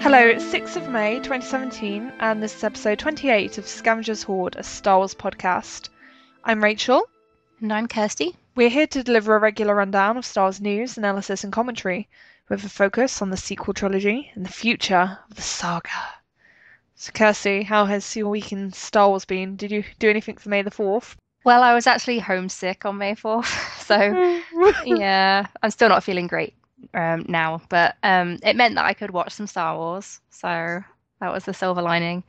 Hello, it's 6th of May 2017, and this is episode 28 of Scavenger's Hoard, a Star Wars podcast. I'm Rachel. And I'm Kirsty. We're here to deliver a regular rundown of Star Wars news, analysis, and commentary, with a focus on the sequel trilogy and the future of the saga. So, Kirsty, how has your week in Star Wars been? Did you do anything for May the 4th? Well, I was actually homesick on May 4th, so yeah, I'm still not feeling great now, but it meant that I could watch some Star Wars, so that was the silver lining.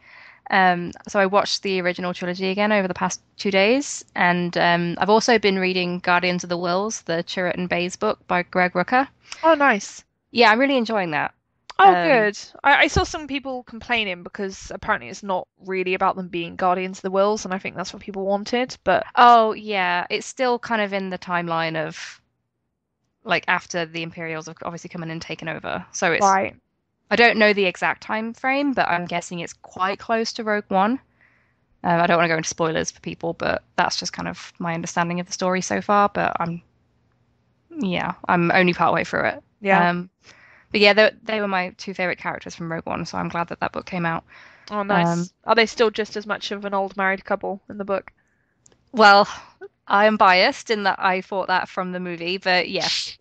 So I watched the original trilogy again over the past 2 days, and I've also been reading Guardians of the Whills, the Chirrut and Baze book by Greg Rucka. Oh, nice. Yeah, I'm really enjoying that. Oh, good. I saw some people complaining because apparently it's not really about them being Guardians of the Whills, and I think that's what people wanted, but... Oh, yeah, it's still kind of in the timeline of, like, after the Imperials have obviously come in and taken over. So it's... Right. I don't know the exact time frame, but I'm guessing it's quite close to Rogue One. I don't want to go into spoilers for people, but that's just kind of my understanding of the story so far, but I'm only partway through it. Yeah. But yeah, they were my two favorite characters from Rogue One, so I'm glad that book came out. Oh, nice. Are they still just as much of an old married couple in the book? Well, I am biased in that I thought that from the movie, but yes.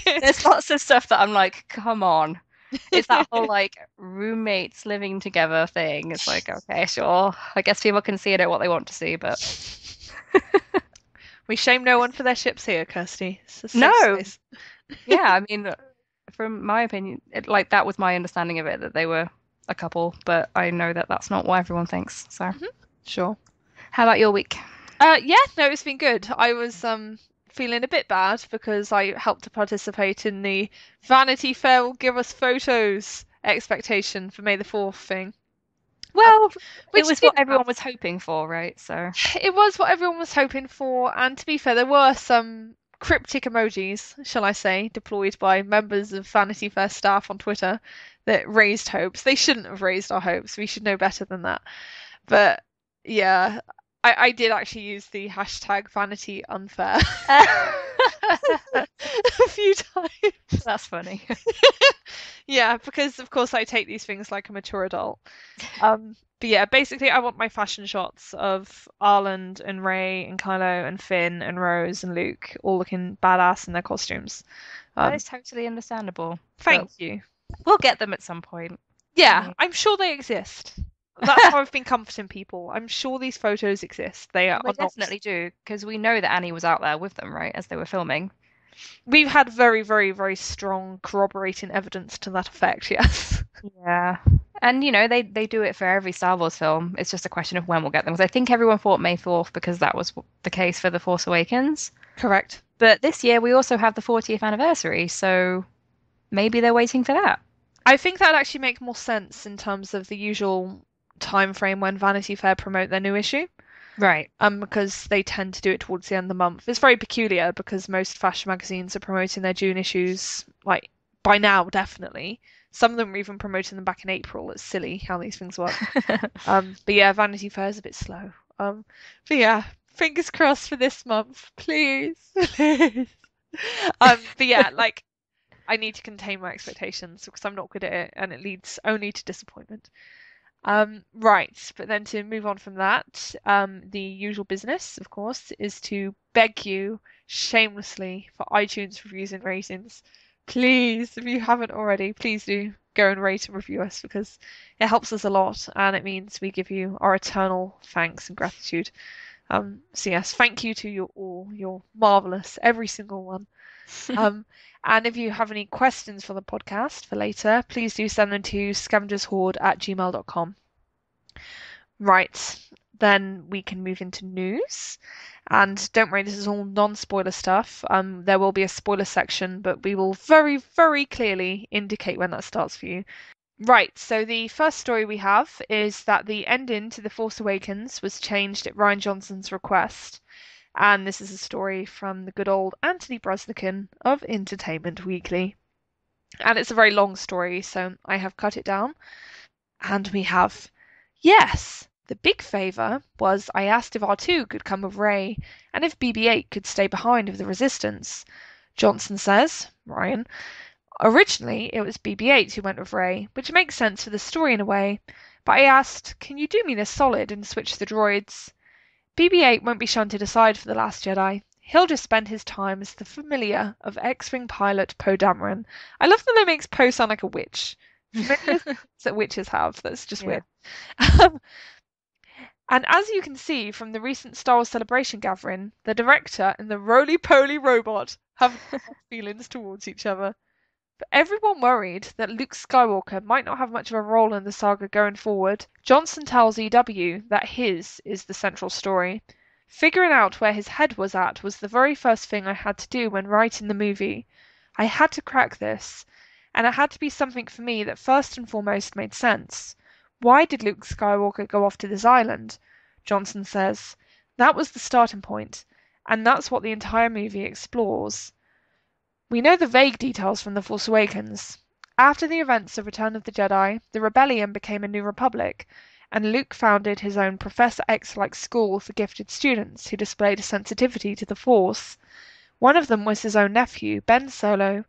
There's lots of stuff that I'm like, come on. It's that whole like roommates living together thing. It's like, okay, sure. I guess people can see it at what they want to see, but we shame no one for their ships here, Kirsty. No. Yeah, I mean, from my opinion, that was my understanding of it, that they were a couple, but I know that that's not what everyone thinks. So, Sure. How about your week? Yeah, no, it's been good. I was feeling a bit bad because I helped to participate in the Vanity Fair will give us photos expectation for May the 4th thing. Well, it was what everyone was hoping for, right? So it was what everyone was hoping for, and to be fair, there were some cryptic emojis, shall I say, deployed by members of Vanity Fair staff on Twitter that raised hopes. They shouldn't have raised our hopes. We should know better than that. But yeah, I did actually use the hashtag Vanity Unfair a few times. That's funny. Yeah, because of course I take these things like a mature adult. But yeah, basically I want my fashion shots of Arland and Rey and Kylo and Finn and Rose and Luke all looking badass in their costumes. That is totally understandable. Thank you. We'll get them at some point. Yeah, I'm sure they exist. That's how I've been comforting people. I'm sure these photos exist. They definitely do, because we know that Annie was out there with them, right, as they were filming. We've had very, very, very strong corroborating evidence to that effect, yes. Yeah. And, you know, they do it for every Star Wars film. It's just a question of when we'll get them. Because I think everyone thought May 4th because that was the case for The Force Awakens. Correct. But this year we also have the 40th anniversary, so maybe they're waiting for that. I think that would actually make more sense in terms of the usual time frame when Vanity Fair promote their new issue. Right. Because they tend to do it towards the end of the month. It's very peculiar because most fashion magazines are promoting their June issues, like, by now, definitely. Some of them are even promoting them back in April. It's silly how these things work. But yeah, Vanity Fair is a bit slow. But yeah, fingers crossed for this month. Please. Please. But yeah, like, I need to contain my expectations because I'm not good at it and it leads only to disappointment. Right, but then to move on from that, the usual business, of course, is to beg you shamelessly for iTunes reviews and ratings. Please, if you haven't already, please do go and rate and review us because it helps us a lot and it means we give you our eternal thanks and gratitude. So yes, thank you to you all. You're marvellous, every single one. And if you have any questions for the podcast for later, please do send them to scavengershoard@gmail.com. Right, then we can move into news. And don't worry, this is all non-spoiler stuff. There will be a spoiler section, but we will very, very clearly indicate when that starts for you. Right, so the first story we have is that the ending to The Force Awakens was changed at Rian Johnson's request. And this is a story from the good old Anthony Brusnican of Entertainment Weekly. And it's a very long story, so I have cut it down. And we have, yes, the big favour was I asked if R2 could come with Rey, and if BB-8 could stay behind with the Resistance. Johnson says, Rian, Originally, it was BB-8 who went with Rey, which makes sense for the story in a way, but I asked, can you do me this solid and switch the droids? BB-8 won't be shunted aside for The Last Jedi. He'll just spend his time as the familiar of X-Wing pilot Poe Dameron. I love that it makes Poe sound like a witch. Familiars that witches have. That's just weird. And as you can see from the recent Star Wars Celebration gathering, the director and the roly-poly robot have feelings towards each other. But everyone worried that Luke Skywalker might not have much of a role in the saga going forward, Johnson tells EW that his is the central story. Figuring out where his head was at was the very first thing I had to do when writing the movie. I had to crack this, and it had to be something for me that first and foremost made sense. Why did Luke Skywalker go off to this island? Johnson says. That was the starting point, and that's what the entire movie explores. We know the vague details from The Force Awakens. After the events of Return of the Jedi, the Rebellion became a new republic, and Luke founded his own Professor X-like school for gifted students who displayed a sensitivity to the Force. One of them was his own nephew, Ben Solo,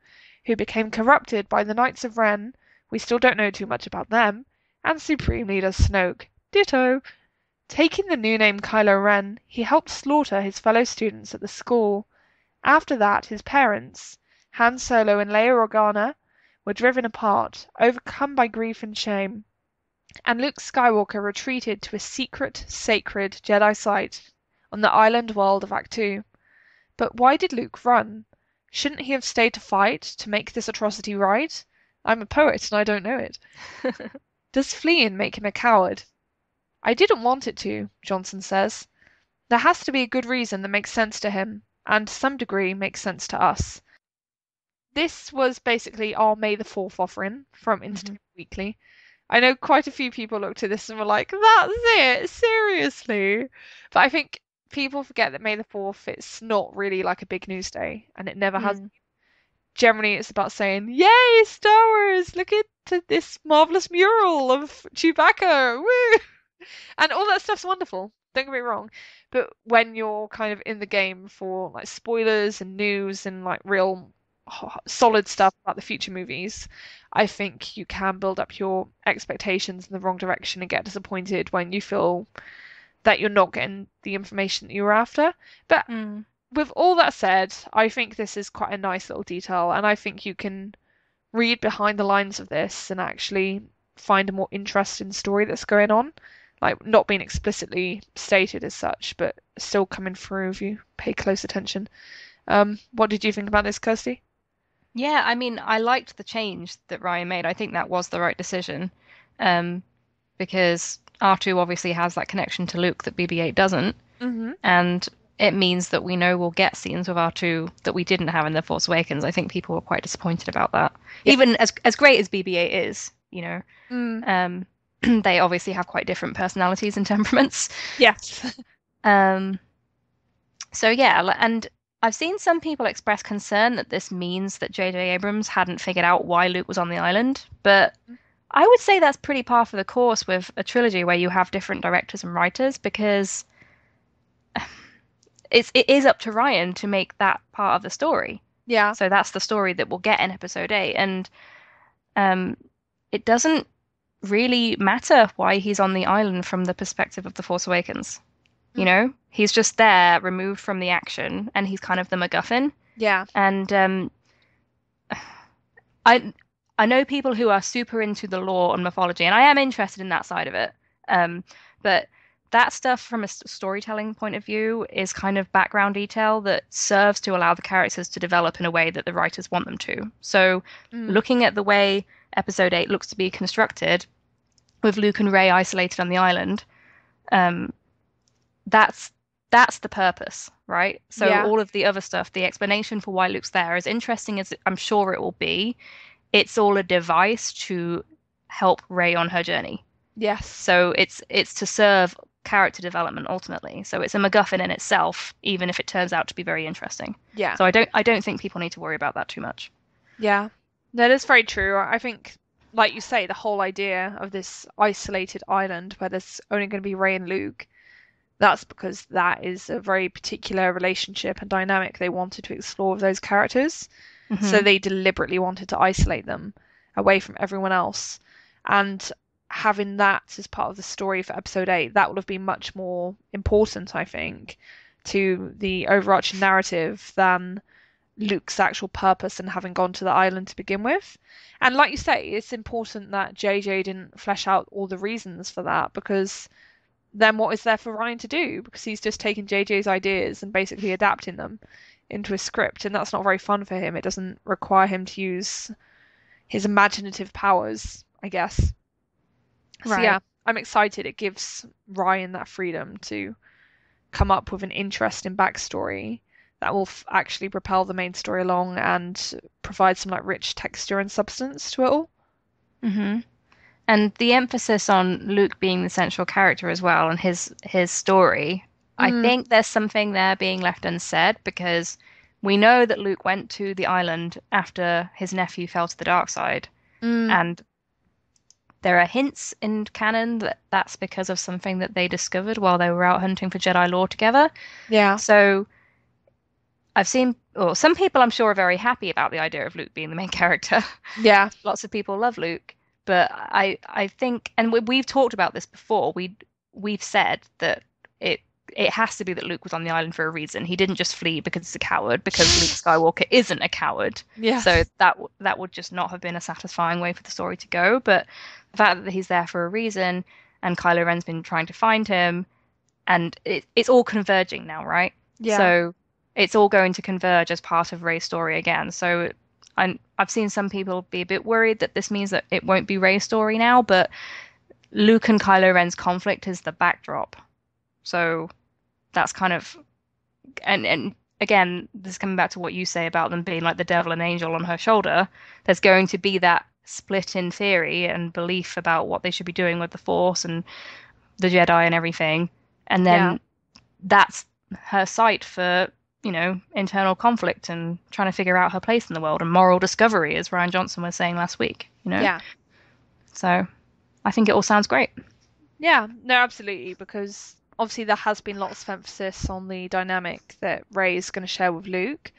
who became corrupted by the Knights of Ren. We still don't know too much about them. And Supreme Leader Snoke. Ditto. Taking the new name Kylo Ren, he helped slaughter his fellow students at the school. After that, his parents, Han Solo and Leia Organa, were driven apart, overcome by grief and shame. And Luke Skywalker retreated to a secret, sacred Jedi site on the island world of Act 2. But why did Luke run? Shouldn't he have stayed to fight, to make this atrocity right? I'm a poet and I don't know it. Does fleeing make him a coward? I didn't want it to, Johnson says. There has to be a good reason that makes sense to him, and to some degree makes sense to us. This was basically our May the 4th offering from Entertainment Weekly. I know quite a few people looked at this and were like, that's it, seriously. But I think people forget that May the 4th, it's not really like a big news day, and it never has been. Generally, it's about saying, yay, Star Wars, look at this marvelous mural of Chewbacca, woo! And all that stuff's wonderful, don't get me wrong. But when you're kind of in the game for like spoilers and news and like real solid stuff about the future movies, I think you can build up your expectations in the wrong direction and get disappointed when you feel that you're not getting the information that you were after. But with all that said, I think this is quite a nice little detail, and I think you can read behind the lines of this and actually find a more interesting story that's going on, like not being explicitly stated as such, but still coming through if you pay close attention. What did you think about this, Kirsty? Yeah, I mean, I liked the change that Rian made. I think that was the right decision, because R2 obviously has that connection to Luke that BB-8 doesn't, and it means that we know we'll get scenes with R2 that we didn't have in The Force Awakens. I think people were quite disappointed about that. Yeah. Even as great as BB-8 is, you know, they obviously have quite different personalities and temperaments. Yes. So yeah, and I've seen some people express concern that this means that J.J. Abrams hadn't figured out why Luke was on the island, but I would say that's pretty par for the course with a trilogy where you have different directors and writers, because it is up to Rian to make that part of the story. Yeah. So that's the story that we'll get in episode 8. And it doesn't really matter why he's on the island from the perspective of The Force Awakens. You know, he's just there, removed from the action, and he's kind of the MacGuffin. Yeah. And I know people who are super into the lore and mythology, and I am interested in that side of it. But that stuff from a storytelling point of view is kind of background detail that serves to allow the characters to develop in a way that the writers want them to. So looking at the way episode 8 looks to be constructed, with Luke and Rey isolated on the island, that's the purpose, right? So all of the other stuff, the explanation for why Luke's there, as interesting as I'm sure it will be, it's all a device to help Rey on her journey. Yes. So it's to serve character development ultimately. So it's a MacGuffin in itself, even if it turns out to be very interesting. Yeah. So I don't think people need to worry about that too much. Yeah. No, that's very true. I think, like you say, the whole idea of this isolated island where there's only going to be Rey and Luke, that's because that is a very particular relationship and dynamic they wanted to explore with those characters. So Hmm. they deliberately wanted to isolate them away from everyone else. And having that as part of the story for episode 8, that would have been much more important, I think, to the overarching narrative than Luke's actual purpose and having gone to the island to begin with. And like you say, it's important that JJ didn't flesh out all the reasons for that, because then what is there for Ryan to do? Because he's just taking JJ's ideas and basically adapting them into a script, and that's not very fun for him. It doesn't require him to use his imaginative powers, I guess. So Right. yeah, I'm excited. It gives Ryan that freedom to come up with an interesting backstory that will actually propel the main story along and provide some like rich texture and substance to it all. Hmm. And the emphasis on Luke being the central character as well and his story, I Mm, think there's something there being left unsaid because we know that Luke went to the island after his nephew fell to the dark side, mm, and there are hints in canon that that's because of something that they discovered while they were out hunting for Jedi lore together. yeah, So I've seen, or some people I'm sure are very happy about the idea of Luke being the main character. yeah, Lots of people love Luke, but I think, and we've talked about this before. We've said that it it has to be that Luke was on the island for a reason. He didn't just flee because he's a coward, because Luke Skywalker isn't a coward. yeah, So that would just not have been a satisfying way for the story to go. But the fact that he's there for a reason, and Kylo Ren's been trying to find him, and it's all converging now, right? yeah, So it's all going to converge as part of Rey's story again. So I've seen some people be a bit worried that this means that it won't be Rey's story now, but Luke and Kylo Ren's conflict is the backdrop. So that's kind of, and again, this is coming back to what you say about them being like the devil and angel on her shoulder. There's going to be that split in theory and belief about what they should be doing with the Force and the Jedi and everything. And yeah, then that's her site for, internal conflict and trying to figure out her place in the world and moral discovery, as Rian Johnson was saying last week. yeah. So I think it all sounds great. Yeah, no, absolutely, because obviously there has been lots of emphasis on the dynamic that Rey is going to share with Luke,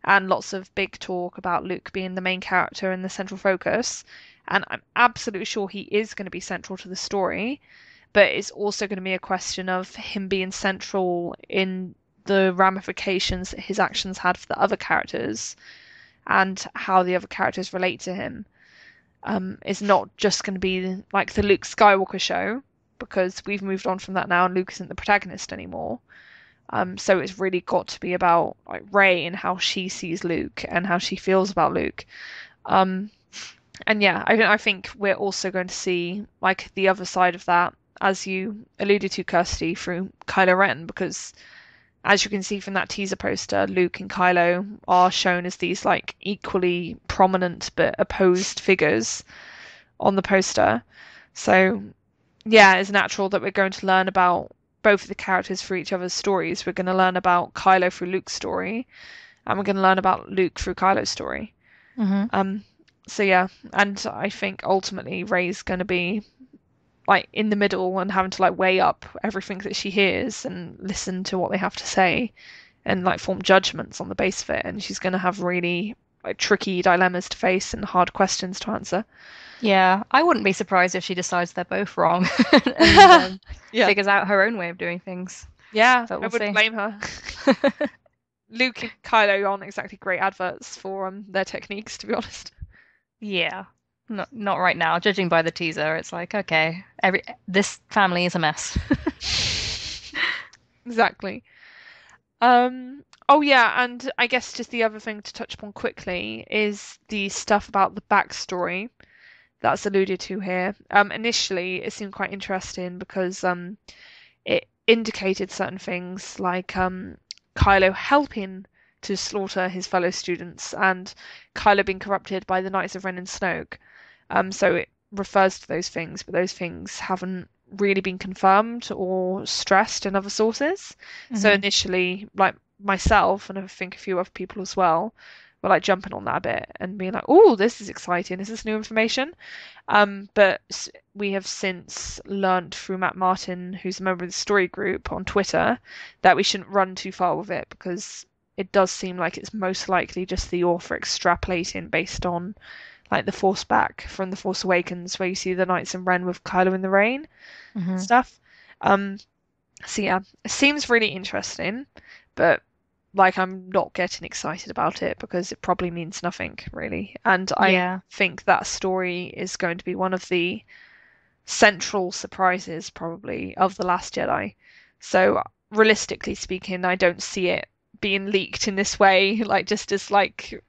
and lots of big talk about Luke being the main character and the central focus. And I'm absolutely sure he is going to be central to the story, but it's also going to be a question of him being central in the ramifications that his actions had for the other characters and how the other characters relate to him. Is not just going to be like the Luke Skywalker show, because we've moved on from that now and Luke isn't the protagonist anymore. So it's really got to be about like Rey and how she sees Luke and how she feels about Luke. Um, and yeah, I think we're also going to see like the other side of that, as you alluded to, Kirsty, through Kylo Ren, because as you can see from that teaser poster, Luke and Kylo are shown as these like equally prominent but opposed figures on the poster. So yeah, it's natural that we're going to learn about both of the characters through each other's stories. We're going to learn about Kylo through Luke's story, and we're going to learn about Luke through Kylo's story. Hmm. Um, so yeah, and I think ultimately Rey's going to be like in the middle and having to like weigh up everything that she hears and listen to what they have to say and like form judgments on the base of it. And she's going to have really like tricky dilemmas to face and hard questions to answer. Yeah, I wouldn't be surprised if she decides they're both wrong and Yeah. figures out her own way of doing things. Yeah, But I we'll wouldn't see. blame her. Luke and Kylo aren't exactly great adverts for their techniques, to be honest. Yeah, not right now. Judging by the teaser, it's like, okay, this family is a mess. Exactly. Oh yeah, and I guess just the other thing to touch upon quickly is the stuff about the backstory that's alluded to here. Initially, it seemed quite interesting because it indicated certain things like Kylo helping to slaughter his fellow students and Kylo being corrupted by the Knights of Ren and Snoke. So it refers to those things, but those things haven't really been confirmed or stressed in other sources. So Hmm. initially, like myself and I think a few other people as well, were like jumping on that a bit and being like, "Oh, this is exciting! Is this new information?" But we have since learnt through Matt Martin, who's a member of the story group on Twitter, that we shouldn't run too far with it because it does seem like it's most likely just the author extrapolating based on like the Force back from the Force Awakens, where you see the Knights and Ren with Kylo in the rain and Hmm. stuff. Um, so yeah, it seems really interesting, but like I'm not getting excited about it because it probably means nothing really. And I Yeah. think that story is going to be one of the central surprises probably of The Last Jedi. So realistically speaking, I don't see it being leaked in this way, like just as like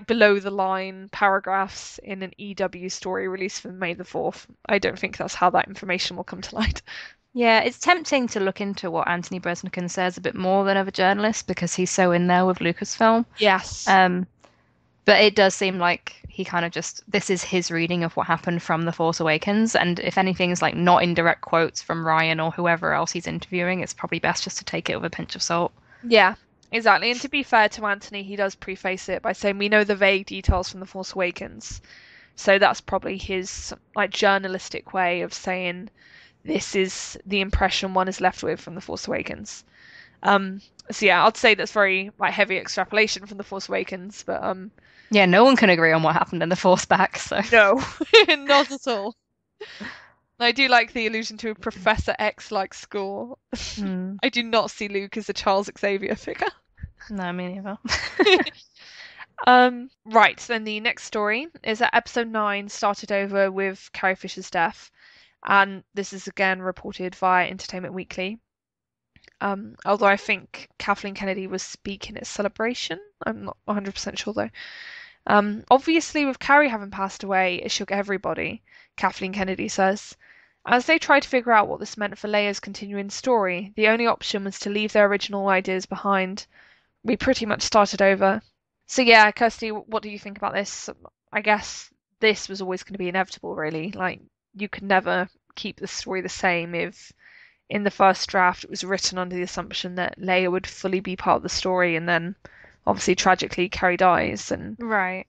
below the line paragraphs in an EW story released for May the 4th. I don't think that's how that information will come to light. Yeah, it's tempting to look into what Anthony Breznican says a bit more than other journalists because he's so in there with Lucasfilm. Yes. Um, but it does seem like he kind of just this is his reading of what happened from The Force Awakens, and if anything's like not in direct quotes from Ryan or whoever else he's interviewing, it's probably best just to take it with a pinch of salt. Yeah, exactly. And to be fair to Anthony, he does preface it by saying we know the vague details from The Force Awakens. So that's probably his like journalistic way of saying this is the impression one is left with from The Force Awakens. Um, so yeah, I'd say that's very like heavy extrapolation from The Force Awakens, but Yeah, no one can agree on what happened in The Force back, so no, not at all. I do like the allusion to a Professor X-like school. Hmm. I do not see Luke as a Charles Xavier figure. No, me neither. Right, then the next story is that episode 9 started over with Carrie Fisher's death, and this is again reported via Entertainment Weekly. Although I think Kathleen Kennedy was speaking at Celebration. I'm not 100% sure though. Obviously, with Carrie having passed away, it shook everybody, Kathleen Kennedy says. As they tried to figure out what this meant for Leia's continuing story, the only option was to leave their original ideas behind. We pretty much started over. So yeah, Kirsty, what do you think about this? I guess this was always going to be inevitable, really. Like, you could never keep the story the same if in the first draft it was written under the assumption that Leia would fully be part of the story and then obviously tragically Carrie dies and Right.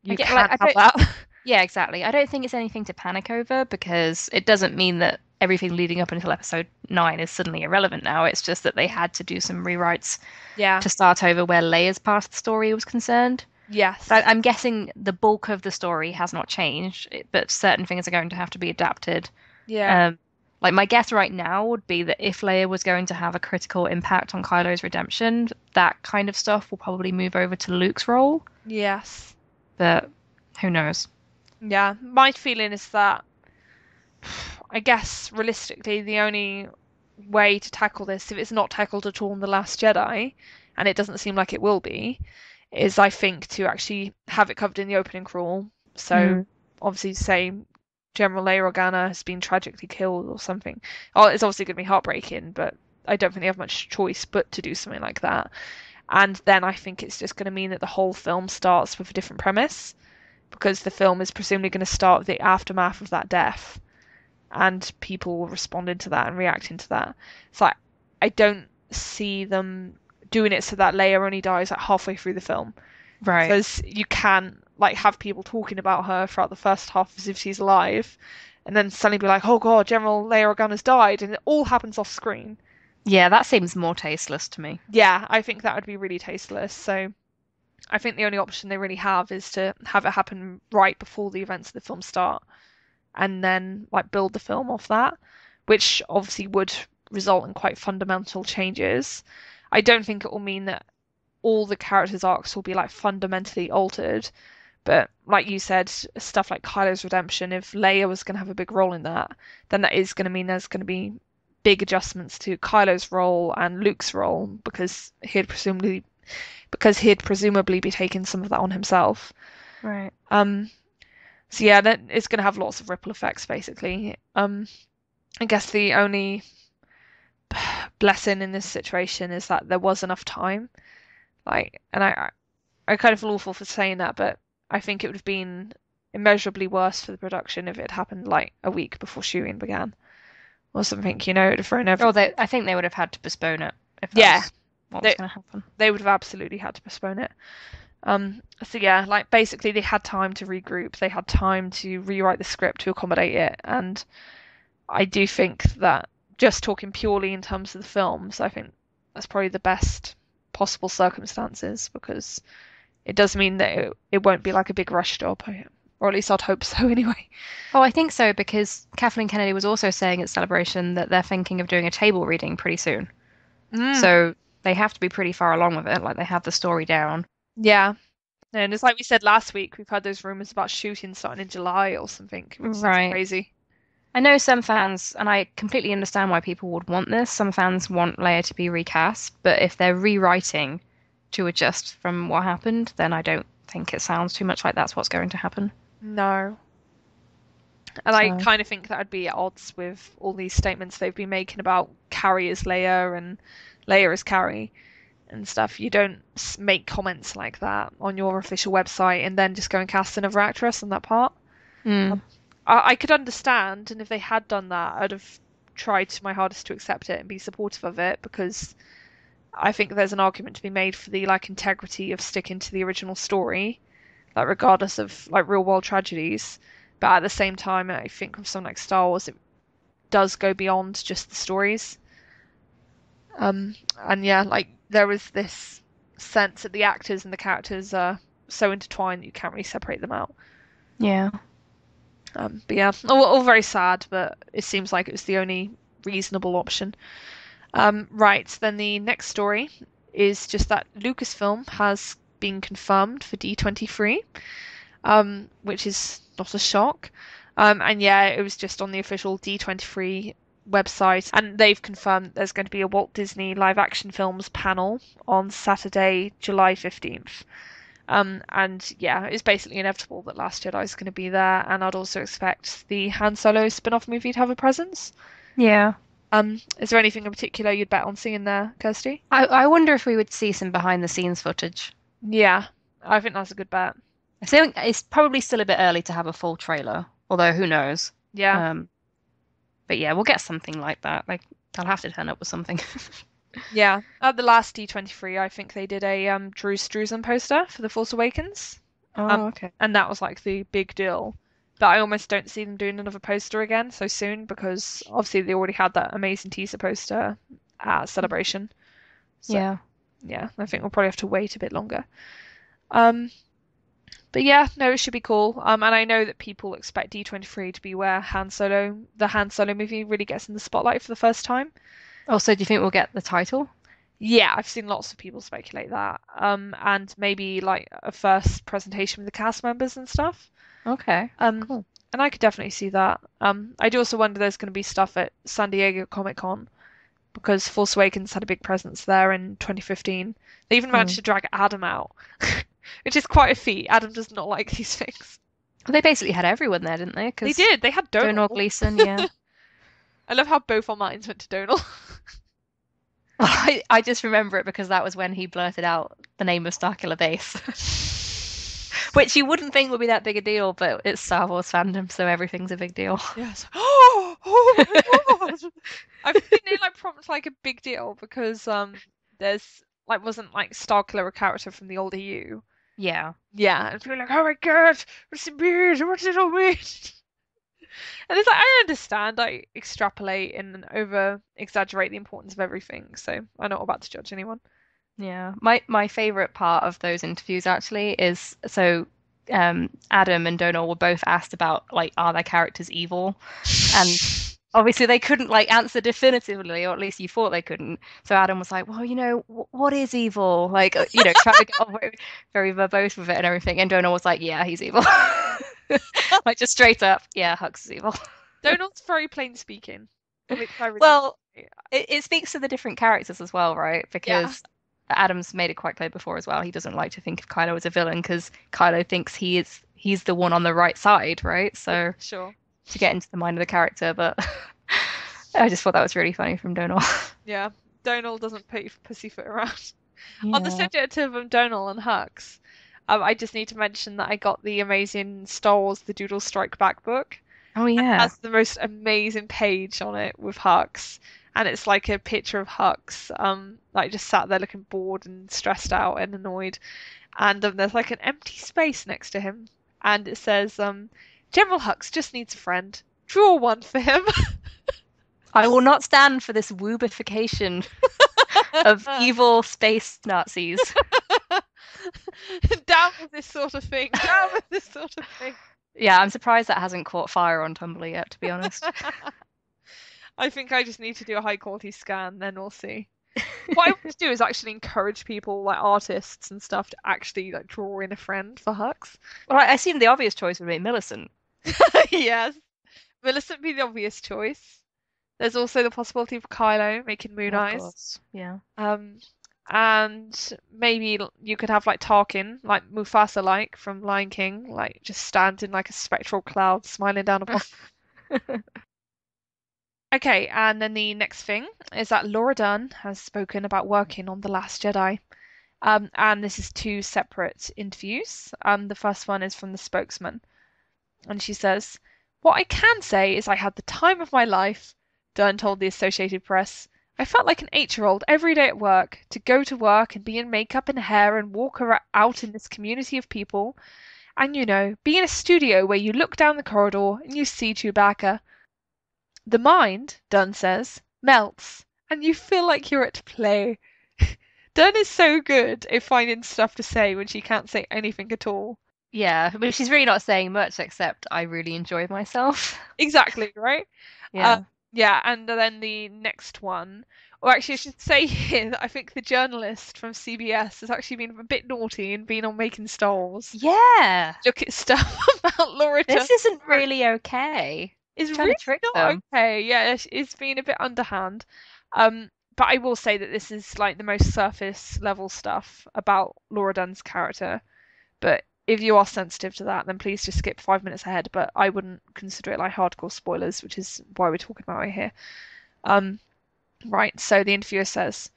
I you get like can't I have don't that. Yeah, exactly. I don't think it's anything to panic over because it doesn't mean that everything leading up until episode 9 is suddenly irrelevant now. It's just that they had to do some rewrites Yeah. to start over where Leia's part of the story was concerned. Yes. But I'm guessing the bulk of the story has not changed, but certain things are going to have to be adapted. Yeah. Um, like my guess right now would be that if Leia was going to have a critical impact on Kylo's redemption, that kind of stuff will probably move over to Luke's role. Yes. But who knows? Yeah. My feeling is that I guess realistically the only way to tackle this, if it's not tackled at all in The Last Jedi, and it doesn't seem like it will be, is I think to actually have it covered in the opening crawl. So Mm. obviously say General Leia Organa has been tragically killed or something. Oh, it's obviously going to be heartbreaking, but I don't think they have much choice but to do something like that. And then I think it's just going to mean that the whole film starts with a different premise, because the film is presumably going to start with the aftermath of that death, and people responding to that and reacting to that. So I don't see them doing it so that Leia only dies like halfway through the film, Right. because you can like have people talking about her throughout the first half as if she's alive, and then suddenly be like, oh god, General Leia Organa's died, and it all happens off screen. Yeah, that seems more tasteless to me. Yeah, I think that would be really tasteless. So I think the only option they really have is to have it happen right before the events of the film start, and then like build the film off that, which obviously would result in quite fundamental changes. I don't think it will mean that all the characters' arcs will be like fundamentally altered, but like you said, stuff like Kylo's redemption, if Leia was going to have a big role in that, then that is going to mean there's going to be big adjustments to Kylo's role and Luke's role because he'd presumably be taking some of that on himself. Right. So yeah, that it's going to have lots of ripple effects basically. I guess the only blessing in this situation is that there was enough time. Like, and I kind of feel awful for saying that, but I think it would have been immeasurably worse for the production if it happened like a week before shooting began or something. You know, it would have thrown Oh, everything. I think they would have had to postpone it if Yeah, that's what was they going to happen. they would have absolutely had to postpone it. So yeah, like basically they had time to regroup, they had time to rewrite the script to accommodate it, and I do think that just talking purely in terms of the films, I think that's probably the best possible circumstances, because it does mean that it won't be like a big rush job, or at least I'd hope so anyway. Oh, I think so, because Kathleen Kennedy was also saying at Celebration that they're thinking of doing a table reading pretty soon. So they have to be pretty far along with it, like they have the story down. Yeah. And it's like we said last week, we've had those rumors about shooting starting in July or something, which is Right. crazy. I know some fans, and I completely understand why people would want this. Some fans want Leia to be recast, but if they're rewriting to adjust from what happened, then I don't think it sounds too much like that's what's going to happen. No. And I kind of think that would be at odds with all these statements they've been making about Carrie as Leia and Leia as Carrie and stuff. You don't make comments like that on your official website and then just go and cast another actress on that part. I could understand, and if they had done that, I'd have tried my hardest to accept it and be supportive of it, because I think there's an argument to be made for the like integrity of sticking to the original story, like regardless of like real world tragedies. But at the same time, I think with something like Star Wars, it does go beyond just the stories. And yeah, like there was this sense that the actors and the characters are so intertwined that you can't really separate them out. Yeah. But yeah, all very sad, but it seems like it was the only reasonable option. Right, then the next story is just that Lucasfilm has been confirmed for D23, which is not a shock. And yeah, it was just on the official D23 website, and they've confirmed there's going to be a Walt Disney live action films panel on Saturday, July 15th. And yeah, it's basically inevitable that Last Jedi is going to be there, and I'd also expect the Han Solo spin-off movie to have a presence. Yeah. Is there anything in particular you'd bet on seeing there, Kirsty? I wonder if we would see some behind the scenes footage. Yeah, I think that's a good bet. I think it's probably still a bit early to have a full trailer, although who knows? Yeah. But yeah, we'll get something like that. Like they'll have to turn up with something. Yeah, at the last D23, I think they did a Drew Struzan poster for The Force Awakens. Oh, okay. And that was like the big deal. But I almost don't see them doing another poster again so soon, because obviously they already had that amazing teaser poster at Celebration. So, yeah, I think we'll probably have to wait a bit longer. But yeah, no, it should be cool. And I know that people expect D23 to be where the Han Solo movie really gets in the spotlight for the first time. Also, do you think we'll get the title? Yeah, I've seen lots of people speculate that. And maybe like a first presentation with the cast members and stuff. Okay. Cool. And I could definitely see that. I do also wonder there's going to be stuff at San Diego Comic-Con, because Force Awakens had a big presence there in 2015. They even managed to drag Adam out, which is quite a feat. Adam does not like these things. Well, they basically had everyone there, didn't they? They did. They had Donal. Gleeson, yeah. I love how both our minds went to Donal. I just remember it because that was when he blurted out the name of Starkiller Base. Which you wouldn't think would be that big a deal, but it's Star Wars fandom, so everything's a big deal. Yes. Oh my god! I think they like prompt like a big deal because there's like wasn't like Starkiller a character from the old EU. Yeah. Yeah, and people are like, oh my god, what's it mean? What's it all mean? And it's like, I understand, I extrapolate and over exaggerate the importance of everything, so I'm not about to judge anyone. Yeah, my favorite part of those interviews actually is Adam and Donal were both asked about like, are their characters evil, and obviously they couldn't like answer definitively, or at least you thought they couldn't. So Adam was like, well, what is evil? Like, trying to get very, very verbose with it and everything. And Donal was like, yeah, he's evil. Like just straight up, yeah, Hux is evil. Donal's very plain speaking. Well, it speaks to the different characters as well, right? Because Adam's made it quite clear before as well. He doesn't like to think of Kylo as a villain because Kylo thinks he's the one on the right side, right? So sure, to get into the mind of the character, but I just thought that was really funny from Donal. Yeah, Donal doesn't pussyfoot around. Yeah. On the subject of Donal and Hux, I just need to mention that I got the amazing Star Wars The Doodle Strike Back book. Oh yeah. It has the most amazing page on it with Hux. And it's like a picture of Hux, like just sat there looking bored and stressed out and annoyed. And there's like an empty space next to him. And it says, General Hux just needs a friend. Draw one for him. I will not stand for this woobification of evil space Nazis. Down with this sort of thing. Down with this sort of thing. Yeah, I'm surprised that hasn't caught fire on Tumblr yet, to be honest. I think I just need to do a high quality scan, then we'll see. What I want to do is actually encourage people, like artists and stuff, to actually like draw in a friend for Hux. Well, I assume the obvious choice would be Millicent. Yes. Millicent be the obvious choice. There's also the possibility of Kylo making Moon Of Eyes. course. Yeah. And maybe you could have like Tarkin, like Mufasa, like from Lion King, like just stand in like a spectral cloud, smiling down upon. Okay, and then the next thing is that Laura Dern has spoken about working on The Last Jedi. And this is two separate interviews. The first one is from the spokesman, and she says, "What I can say is I had the time of my life," Dern told the Associated Press. "I felt like an 8-year-old every day at work, to go to work and be in makeup and hair and walk out in this community of people. And be in a studio where you look down the corridor and you see Chewbacca. The mind," Dunn says, "melts, and you feel like you're at play." Dunn is so good at finding stuff to say when she can't say anything at all. Yeah, but she's really not saying much except I really enjoyed myself. Exactly, right? Yeah. Yeah, and then the next one, or actually I should say here that I think the journalist from CBS has actually been a bit naughty and been on Making Star Wars. Yeah. Look at stuff about Laura Dern. This isn't really okay. It's Trying really to trick not them. okay. Yeah, it's been a bit underhand. But I will say that this is like the most surface level stuff about Laura Dern's character. But if you are sensitive to that, then please just skip 5 minutes ahead. But I wouldn't consider it like hardcore spoilers, which is why we're talking about it here. Right, so the interviewer says,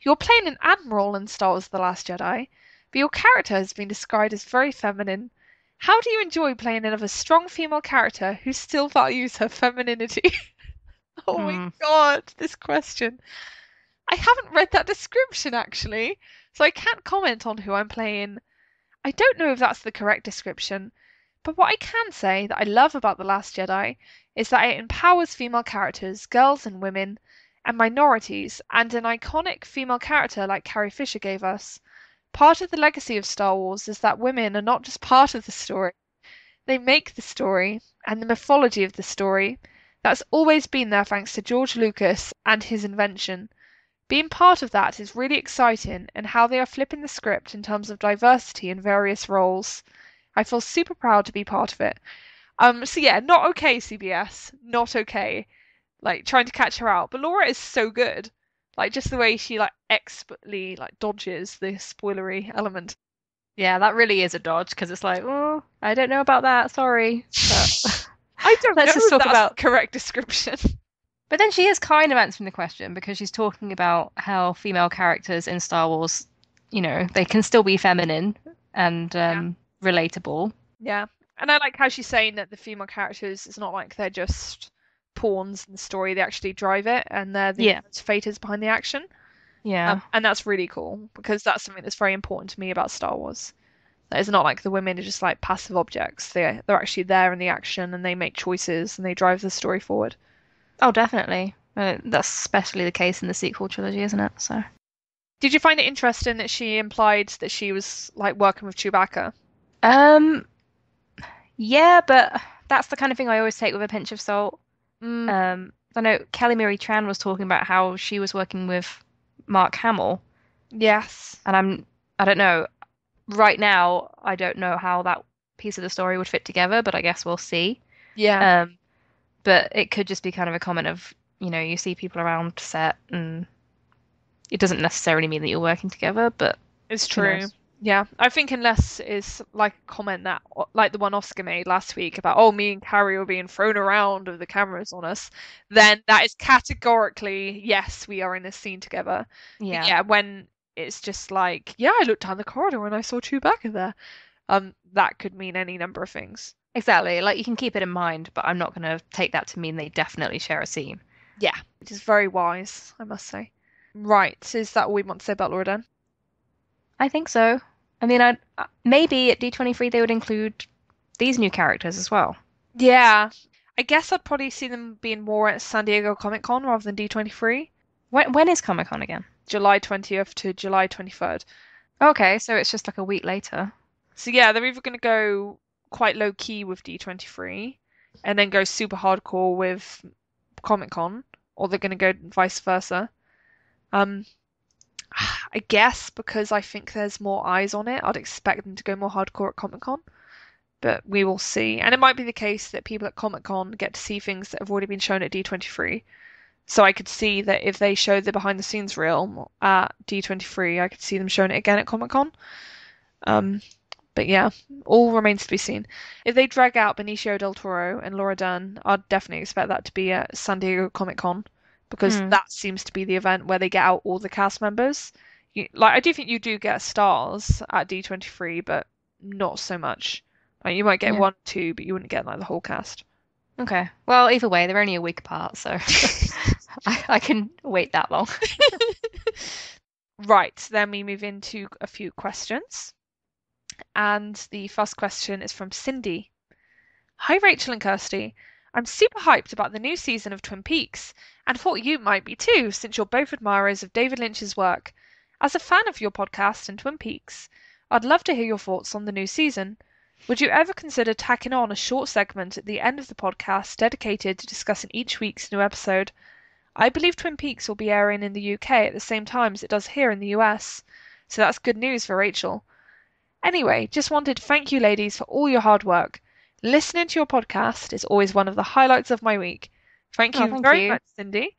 "You're playing an admiral in Star Wars The Last Jedi, but your character has been described as very feminine. How do you enjoy playing another strong female character who still values her femininity?" Oh my God, this question. I haven't read that description actually, so I can't comment on who I'm playing. I don't know if that's the correct description, but what I can say that I love about The Last Jedi is that it empowers female characters, girls and women, and minorities, and an iconic female character like Carrie Fisher gave us. Part of the legacy of Star Wars is that women are not just part of the story, they make the story and the mythology of the story. That's always been there thanks to George Lucas and his invention. Being part of that is really exciting, and how they are flipping the script in terms of diversity in various roles. I feel super proud to be part of it. So yeah, not okay, CBS. Not okay. Like trying to catch her out. But Laura is so good. Like just the way she like expertly like dodges the spoilery element. Yeah, that really is a dodge because it's like, oh, I don't know about that. Sorry. But I don't let's know just if talk that's about. the correct description. But then she is kind of answering the question because she's talking about how female characters in Star Wars, they can still be feminine and relatable. Yeah. And I like how she's saying that the female characters, it's not like they're just pawns in the story, they actually drive it and they're the motivators behind the action. Yeah. And that's really cool because that's something that's very important to me about Star Wars. That it's not like the women are just like passive objects. They're actually there in the action and they make choices and they drive the story forward. Oh, definitely. That's especially the case in the sequel trilogy, isn't it? So, did you find it interesting that she implied that she was like working with Chewbacca? Yeah, but that's the kind of thing I always take with a pinch of salt. I know Kelly Marie Tran was talking about how she was working with Mark Hamill. Yes. And I don't know. Right now, I don't know how that piece of the story would fit together, but I guess we'll see. Yeah. But it could just be kind of a comment of, you see people around set and it doesn't necessarily mean that you're working together, but it's true. Yeah. I think unless it's like a comment that, like the one Oscar made last week about, oh, me and Carrie were being thrown around with the cameras on us, then that is categorically, yes, we are in a scene together. Yeah. Yeah. When it's just like, yeah, I looked down the corridor and I saw Chewbacca there. That could mean any number of things. Exactly. Like you can keep it in mind, but I'm not going to take that to mean they definitely share a scene. Yeah, which is very wise, I must say. Right, is that all we want to say about Laura Dern? I think so. I mean, maybe at D23 they would include these new characters as well. Yeah, I guess I'd probably see them being more at San Diego Comic Con rather than D23. When is Comic Con again? July 20th to July 23rd. Okay, so it's just like a week later. So yeah, they're either going to go quite low key with D23 and then go super hardcore with Comic-Con, or they're going to go vice versa. Um, I guess because I think there's more eyes on it, I'd expect them to go more hardcore at Comic-Con, but we will see. And it might be the case that people at Comic-Con get to see things that have already been shown at D23. So I could see that if they showed the behind the scenes reel at D23, I could see them showing it again at Comic-Con. But yeah, all remains to be seen. If they drag out Benicio del Toro and Laura Dern, I'd definitely expect that to be at San Diego Comic-Con because that seems to be the event where they get out all the cast members. I do think you do get stars at D23, but not so much. Like, you might get Yeah. 1 or 2, but you wouldn't get like the whole cast. Okay. Well, either way, they're only a week apart, so I can wait that long. Right, then we move into a few questions. And the first question is from Cindy. Hi, Rachel and Kirsty. I'm super hyped about the new season of Twin Peaks, and thought you might be too, since you're both admirers of David Lynch's work. As a fan of your podcast and Twin Peaks, I'd love to hear your thoughts on the new season. Would you ever consider tacking on a short segment at the end of the podcast dedicated to discussing each week's new episode? I believe Twin Peaks will be airing in the UK at the same time as it does here in the US, so that's good news for Rachel. Anyway, just wanted to thank you ladies for all your hard work. Listening to your podcast is always one of the highlights of my week. Thank you very much, Cindy.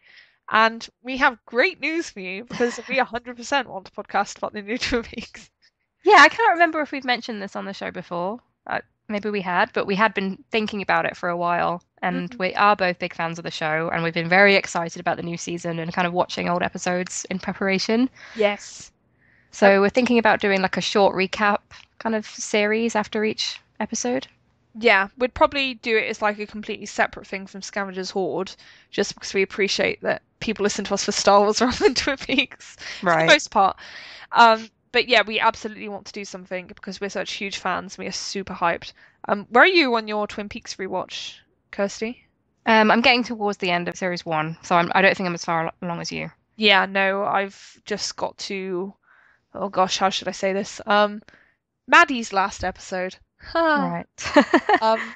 And we have great news for you because we 100% want to podcast about the new Twin Peaks. Yeah, I can't remember if we've mentioned this on the show before. Maybe we had, but we had been thinking about it for a while, and we are both big fans of the show, and we've been very excited about the new season and kind of watching old episodes in preparation. Yes. So we're thinking about doing like a short recap kind of series after each episode. Yeah, we'd probably do it as like a completely separate thing from Scavenger's Hoard, just because we appreciate that people listen to us for Star Wars rather than Twin Peaks, for the most part. But yeah, we absolutely want to do something because we're such huge fans. We are super hyped. Where are you on your Twin Peaks rewatch, Kirsty? I'm getting towards the end of series 1, so I don't think I'm as far along as you. Yeah, no, I've just got to, oh gosh, how should I say this? Maddie's last episode. Right.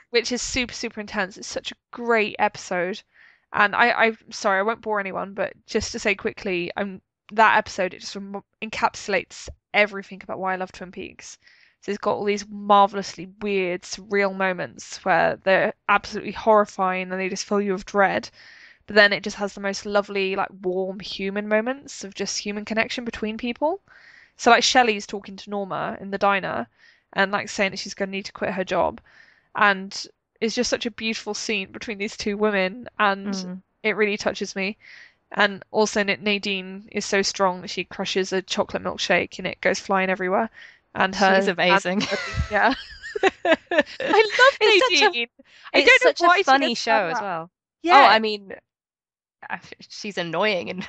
Which is super, super intense. It's such a great episode. And I'm sorry, I won't bore anyone, but just to say quickly, that episode, it just encapsulates everything about why I love Twin Peaks. So it's got all these marvelously weird, surreal moments where they're absolutely horrifying and they just fill you with dread. But then it just has the most lovely, like, warm human moments of just human connection between people. So like Shelley's talking to Norma in the diner and like saying that she's going to need to quit her job. And it's just such a beautiful scene between these two women and it really touches me. And also Nadine is so strong that she crushes a chocolate milkshake and it goes flying everywhere. And she's amazing. Yeah. I love Nadine. It's such a funny show as well. Yeah. Oh, I mean, she's annoying in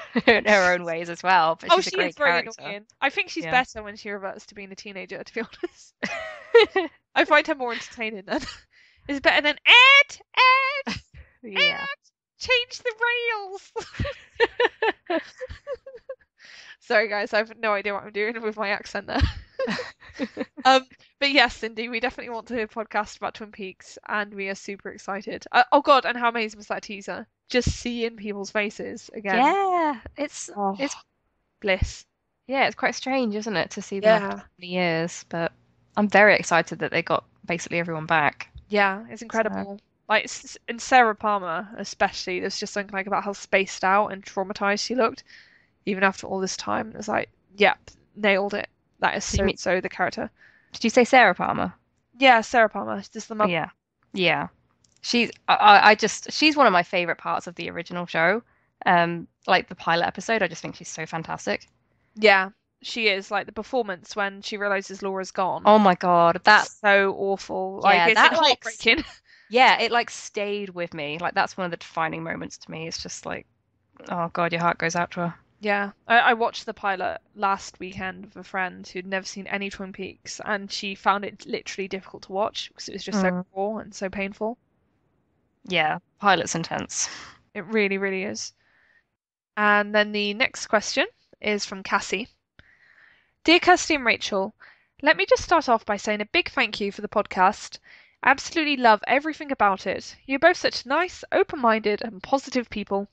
her own ways as well, but she's a great character. Annoying. I think she's better when she reverts to being a teenager, to be honest. I find her more entertaining then. It's better than Ed! Yeah. Ed! Change the rails! Sorry guys, I have no idea what I'm doing with my accent there. But yes, Cindy, we definitely want to podcast about Twin Peaks and we are super excited. Oh god, and how amazing was that teaser? Just seeing people's faces again. Yeah, it's bliss. Yeah, it's quite strange, isn't it, to see them after so many years? But I'm very excited that they got basically everyone back. Yeah, it's incredible. Like, in Sarah Palmer especially, there's just something like about how spaced out and traumatized she looked, even after all this time. It was like, yep, nailed it. That is so the character. Did you say Sarah Palmer? Yeah, Sarah Palmer. Just the mum. Yeah. She's she's one of my favorite parts of the original show. Like the pilot episode, I just think she's so fantastic. Yeah, she is. Like the performance when she realizes Laura's gone. Oh my god, that's so awful. Like it's heartbreaking. Yeah, it like stayed with me. Like that's one of the defining moments to me. It's just like, oh god, your heart goes out to her. Yeah, I watched the pilot last weekend with a friend who'd never seen any Twin Peaks, and she found it literally difficult to watch because it was just so raw and so painful. Yeah, pilot's intense. It really, really is. And then the next question is from Cassie. Dear Kirsty and Rachel, let me just start off by saying a big thank you for the podcast. I absolutely love everything about it. You're both such nice, open-minded, and positive people,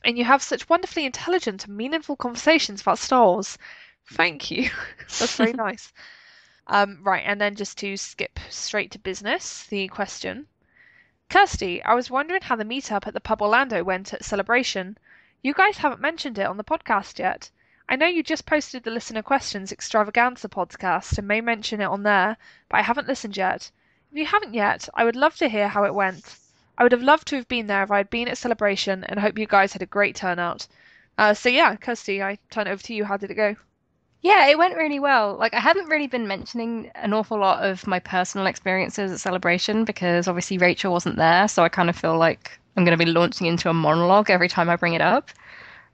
and you have such wonderfully intelligent and meaningful conversations about Star Wars. Thank you. That's very nice. Right, and then just to skip straight to business, the question. Kirsty, I was wondering how the meetup at the pub Orlando went at Celebration. You guys haven't mentioned it on the podcast yet. I know you just posted the Listener Questions Extravaganza podcast and may mention it on there, but I haven't listened yet. If you haven't yet, I would love to hear how it went. I would have loved to have been there if I had been at Celebration, and hope you guys had a great turnout. So yeah, Kirsty, I turn it over to you. How did it go? Yeah, it went really well. Like, I haven't really been mentioning an awful lot of my personal experiences at Celebration because obviously Rachel wasn't there, so I kind of feel like I'm going to be launching into a monologue every time I bring it up.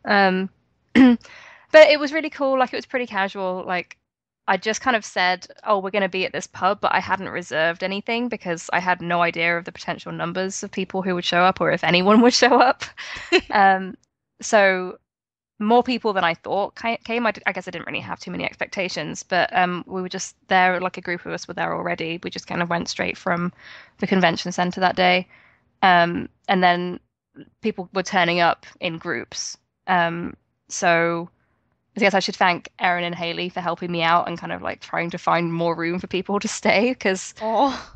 Um, but it was really cool. Like, it was pretty casual. Like, I just kind of said, oh, we're going to be at this pub, but I hadn't reserved anything because I had no idea of the potential numbers of people who would show up or if anyone would show up. So more people than I thought came. I guess I didn't really have too many expectations, but we were just there, like a group of us were there already. We just kind of went straight from the convention center that day. And then people were turning up in groups. So I guess I should thank Erin and Haley for helping me out and kind of like trying to find more room for people to stay because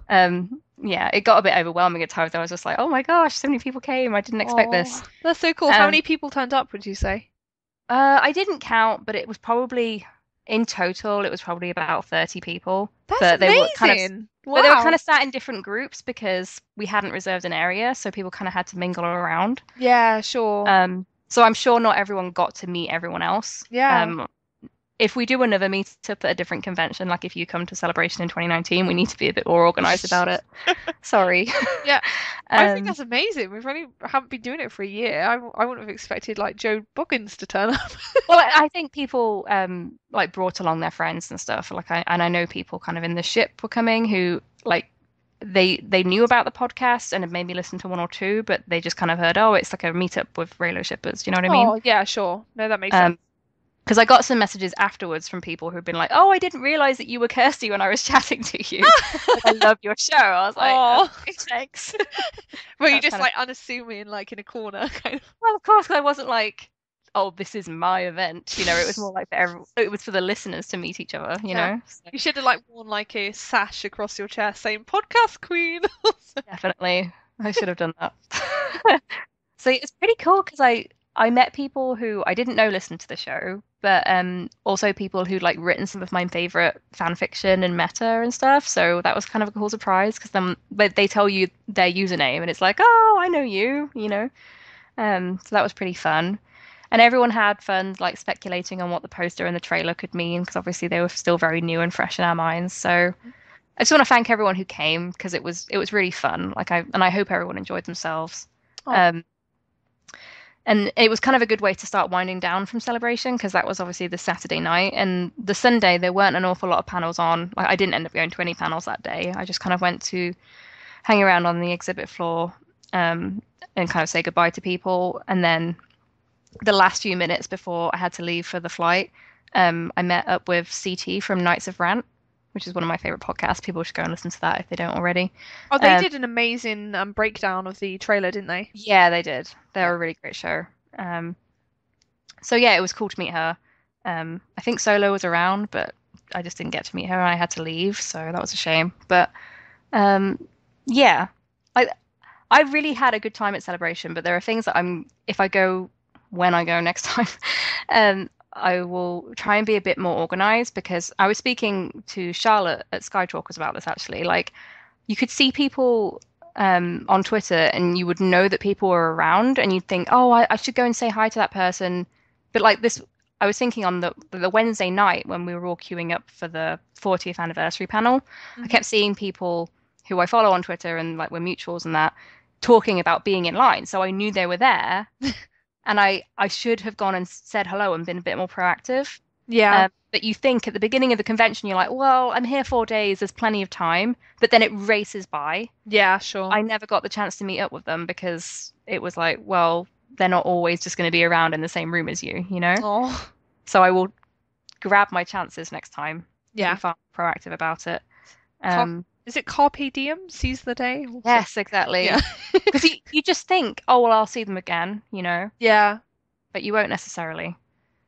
yeah, it got a bit overwhelming at times. I was just like, oh my gosh, so many people came. I didn't expect this. That's so cool. How many people turned up, would you say? I didn't count, but it was probably in total it was probably about 30 people. That's but they amazing. were kind of, wow. But they were kind of sat in different groups because we hadn't reserved an area, so people kind of had to mingle around. Yeah, sure. So I'm sure not everyone got to meet everyone else. Yeah. If we do another meetup at a different convention, like if you come to Celebration in 2019, we need to be a bit more organized about it. Sorry. Yeah. I think that's amazing. Haven't been doing it for a year. I wouldn't have expected like Joe Boggins to turn up. Well, I think people like brought along their friends and stuff. Like I know people kind of in the ship were coming who like they knew about the podcast and had maybe listened to one or two, but they just kind of heard, oh, it's like a meetup with Raylo shippers. You know what I mean? Oh, yeah, sure. No, that makes sense. Because I got some messages afterwards from people who'd been like, oh, I didn't realize that you were Kirsty when I was chatting to you. Like, I love your show. I was like, oh, thanks. Were you just like unassuming, like in a corner? Kind of? Well, of course, I wasn't like, oh, this is my event. You know, it was more like it was for the listeners to meet each other, you know? So. You should have like worn like a sash across your chest saying podcast queen. Definitely. I should have done that. So it's pretty cool because I met people who I didn't know listened to the show, but also people who'd like written some of my favorite fan fiction and meta and stuff. So that was kind of a cool surprise because then they tell you their username and it's like, oh, I know you, you know. So that was pretty fun. And everyone had fun like speculating on what the poster and the trailer could mean because obviously they were still very new and fresh in our minds. So I just want to thank everyone who came because it was really fun. I hope everyone enjoyed themselves. Oh. And it was kind of a good way to start winding down from Celebration because that was obviously the Saturday night. And the Sunday, there weren't an awful lot of panels on. Like, I didn't end up going to any panels that day. I just kind of went to hang around on the exhibit floor and kind of say goodbye to people. And then the last few minutes before I had to leave for the flight, I met up with CT from Knights of Rant, which is one of my favorite podcasts. People should go and listen to that if they don't already. Oh, they did an amazing breakdown of the trailer, didn't they? Yeah, they did. They're a really great show. So yeah, it was cool to meet her. I think Solo was around, but I just didn't get to meet her and I had to leave, so that was a shame. But yeah, I really had a good time at Celebration, but there are things that when I go next time, I will try and be a bit more organized because I was speaking to Charlotte at Skytalkers about this actually. Like, you could see people on Twitter and you would know that people were around and you'd think, oh, I should go and say hi to that person. But like this, I was thinking on the Wednesday night when we were all queuing up for the 40th anniversary panel, I kept seeing people who I follow on Twitter and like we're mutuals and that talking about being in line. So I knew they were there. And I should have gone and said hello and been a bit more proactive. Yeah. But you think at the beginning of the convention, you're like, well, I'm here 4 days. There's plenty of time. But then it races by. Yeah, sure. I never got the chance to meet up with them because it was like, well, they're not always just going to be around in the same room as you, you know? Oh. So I will grab my chances next time. Yeah. Be far more proactive about it. Is it carpe diem? Seize the day? Yes, exactly. Yeah. Because you just think, oh, well, I'll see them again, Yeah. but you won't necessarily.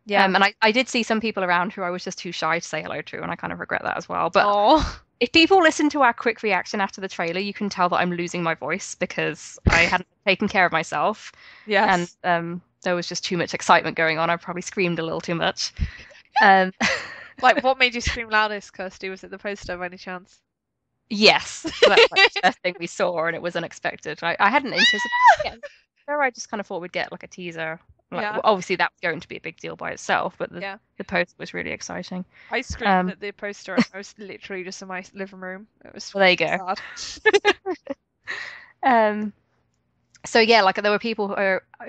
Yeah. And I did see some people around who I was just too shy to say hello to, and I kind of regret that as well. But Oh. if people listen to our quick reaction after the trailer, you can tell that I'm losing my voice because I hadn't taken care of myself. Yes. And there was just too much excitement going on. I probably screamed a little too much. Like, what made you scream loudest, Kirsty? Was it the poster by any chance? Yes. So that's like the first thing we saw, and it was unexpected. I hadn't anticipated it. I just kind of thought we'd get like a teaser. Yeah. Well, obviously, that was going to be a big deal by itself, but the Yeah. poster was really exciting. I screamed at the poster, and I was literally just in my living room. It was Well, there you go. sad. So yeah, like there were people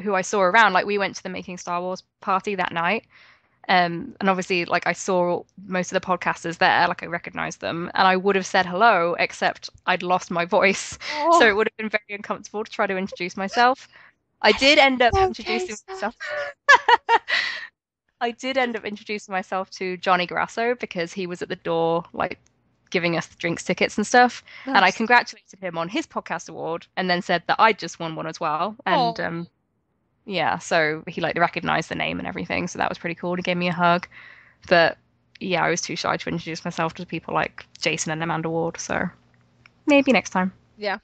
who I saw around. Like we went to the Making Star Wars party that night, and obviously, like I saw most of the podcasters there. Like I recognized them, and I would have said hello, except I'd lost my voice, so it would have been very uncomfortable to try to introduce myself. I did end up introducing myself. I did end up introducing myself to Johnny Grasso because he was at the door, like giving us the drinks tickets and stuff. Nice. And I congratulated him on his podcast award, and then said that I'd just won one as well. And yeah, so he like recognized the name and everything, so that was pretty cool. He gave me a hug, but yeah, I was too shy to introduce myself to people like Jason and Amanda Ward. So maybe next time. Yeah.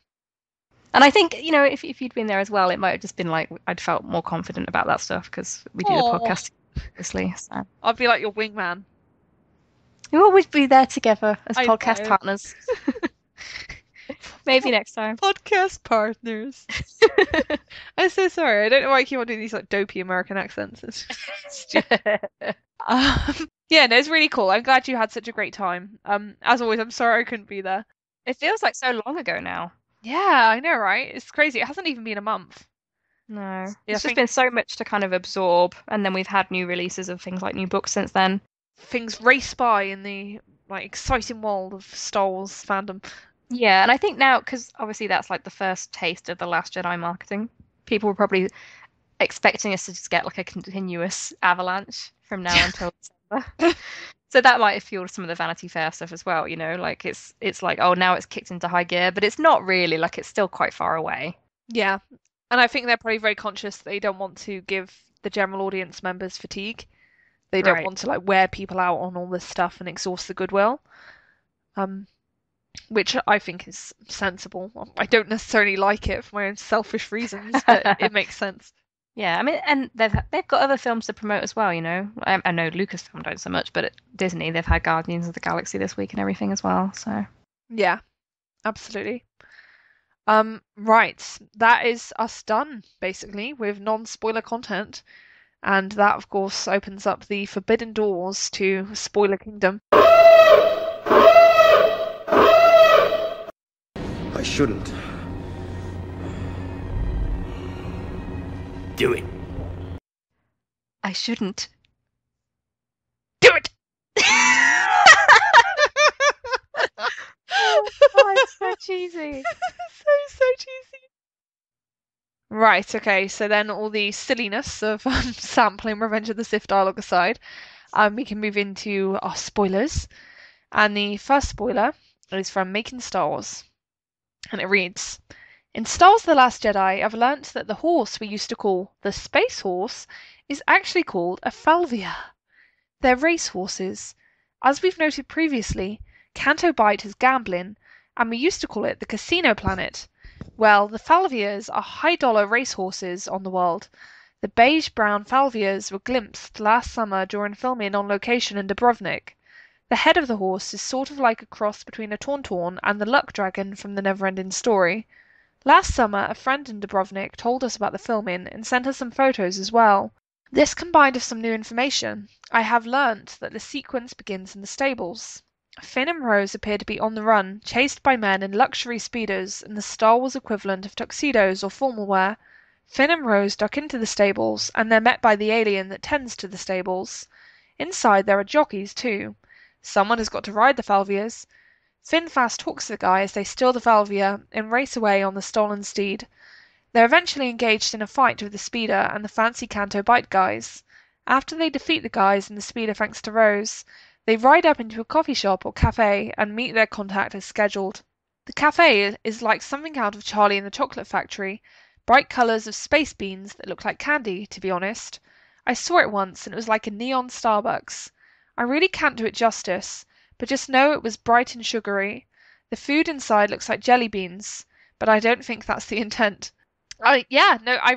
And I think, if you'd been there as well, it might have just been like I'd felt more confident about that stuff because we do the podcast, obviously. So. I'd be like your wingman. We'll always be there together as podcast partners. Maybe next time. Podcast partners. I'm so sorry. I don't know why I keep on doing these like dopey American accents. Yeah, no, it's really cool. I'm glad you had such a great time. As always, I'm sorry I couldn't be there. It feels like so long ago now. Yeah, I know, right? It's crazy. It hasn't even been a month. No. It's just been so much to kind of absorb, and then we've had new releases of things like new books since then. Things race by in the like exciting world of Star Wars fandom. Yeah, and I think now, because obviously that's like the first taste of the Last Jedi marketing, people were probably expecting us to just get like a continuous avalanche from now until December. So that might have fueled some of the Vanity Fair stuff as well, like it's like, oh, now it's kicked into high gear, but it's not really, like it's still quite far away. Yeah, and I think they're probably very conscious that they don't want to give the general audience members fatigue. They don't want to like wear people out on all this stuff and exhaust the goodwill. Which I think is sensible. I don't necessarily like it for my own selfish reasons, but it makes sense. Yeah, I mean, and they've got other films to promote as well, I know Lucasfilm don't so much, but at Disney they've had Guardians of the Galaxy this week and everything as well. So yeah, absolutely. Right, that is us done basically with non-spoiler content, and that of course opens up the forbidden doors to Spoiler Kingdom. I shouldn't. Do it. I shouldn't. Do it! Oh, it's so cheesy. so cheesy. Right, okay, so then all the silliness of sampling Revenge of the Sith dialogue aside, we can move into our spoilers. And the first spoiler is from Making Star Wars. And it reads, in Star Wars The Last Jedi, I've learnt that the horse we used to call the Space Horse is actually called a Falvia. They're race horses. As we've noted previously, Canto Bight is gambling, and we used to call it the Casino Planet. Well, the Falvias are high-dollar racehorses on the world. The beige-brown Falvias were glimpsed last summer during filming on location in Dubrovnik. The head of the horse is sort of like a cross between a Tauntaun and the Luck Dragon from the Neverending Story. Last summer, a friend in Dubrovnik told us about the filming and sent us some photos as well. This combined with some new information, I have learnt that the sequence begins in the stables. Finn and Rose appear to be on the run, chased by men in luxury speedos and the Star Wars equivalent of tuxedos or formal wear. Finn and Rose duck into the stables, and they're met by the alien that tends to the stables. Inside there are jockeys too. Someone has got to ride the Falvias. Finn fast talks to the guy as they steal the Falvia and race away on the stolen steed. They're eventually engaged in a fight with the speeder and the fancy Canto Bight guys. After they defeat the guys in the speeder thanks to Rose, they ride up into a coffee shop or cafe and meet their contact as scheduled. The cafe is like something out of Charlie and the Chocolate Factory. Bright colours of space beans that look like candy, to be honest. I saw it once and it was like a neon Starbucks. I really can't do it justice, but just know it was bright and sugary. The food inside looks like jelly beans, but I don't think that's the intent. I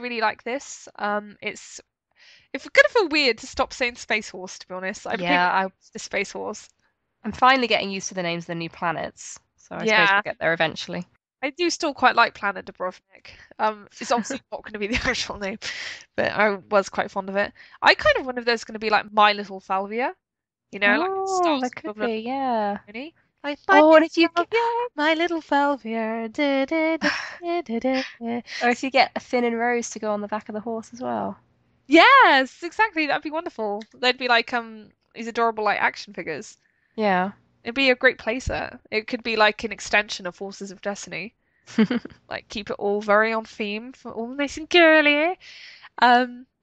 really like this. It's gonna feel weird to stop saying Space Horse, to be honest. I became Yeah, the Space Horse. I'm finally getting used to the names of the new planets, so I suppose Yeah, we'll get there eventually. I do still quite like Planet Dubrovnik. It's obviously not going to be the actual name, but I was quite fond of it. I kind of wonder if there's going to be like My Little Falvia, like Star Oh, Wars that could equivalent, be, yeah. really. Like My Oh, and Little if you get, Falvia, My Little Falvia. Da, da, da, da, da, da, da. or if you get a Finn and Rose to go on the back of the horse as well. Yes, exactly. That'd be wonderful. They'd be like these adorable like action figures. Yeah. It'd be a great playset. It could be like an extension of Forces of Destiny. Like keep it all very on theme, for all nice and girly.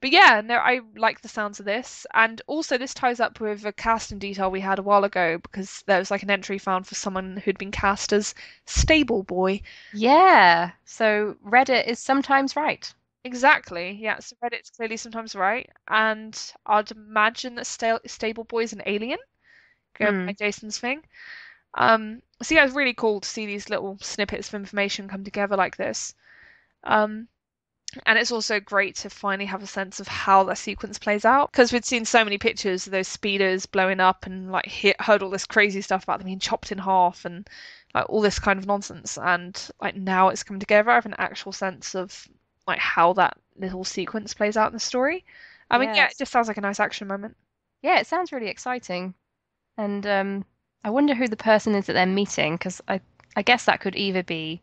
But yeah, no, I like the sounds of this, and also this ties up with a casting detail we had a while ago because there was like an entry found for someone who'd been cast as Stable Boy. Yeah. So Reddit is sometimes right. Exactly, yeah. So Reddit's clearly sometimes right, and I'd imagine that Stable Boy is an alien, going by Hmm. Jason's thing. So yeah, it's really cool to see these little snippets of information come together like this. Um, And it's also great to finally have a sense of how that sequence plays out because we'd seen so many pictures of those speeders blowing up and like heard all this crazy stuff about them being chopped in half and like all this kind of nonsense. And like now it's coming together. I have an actual sense of like how that little sequence plays out in the story. I mean, yeah, it Yes. just sounds like a nice action moment. Yeah, it sounds really exciting. And I wonder who the person is that they're meeting, because I guess that could either be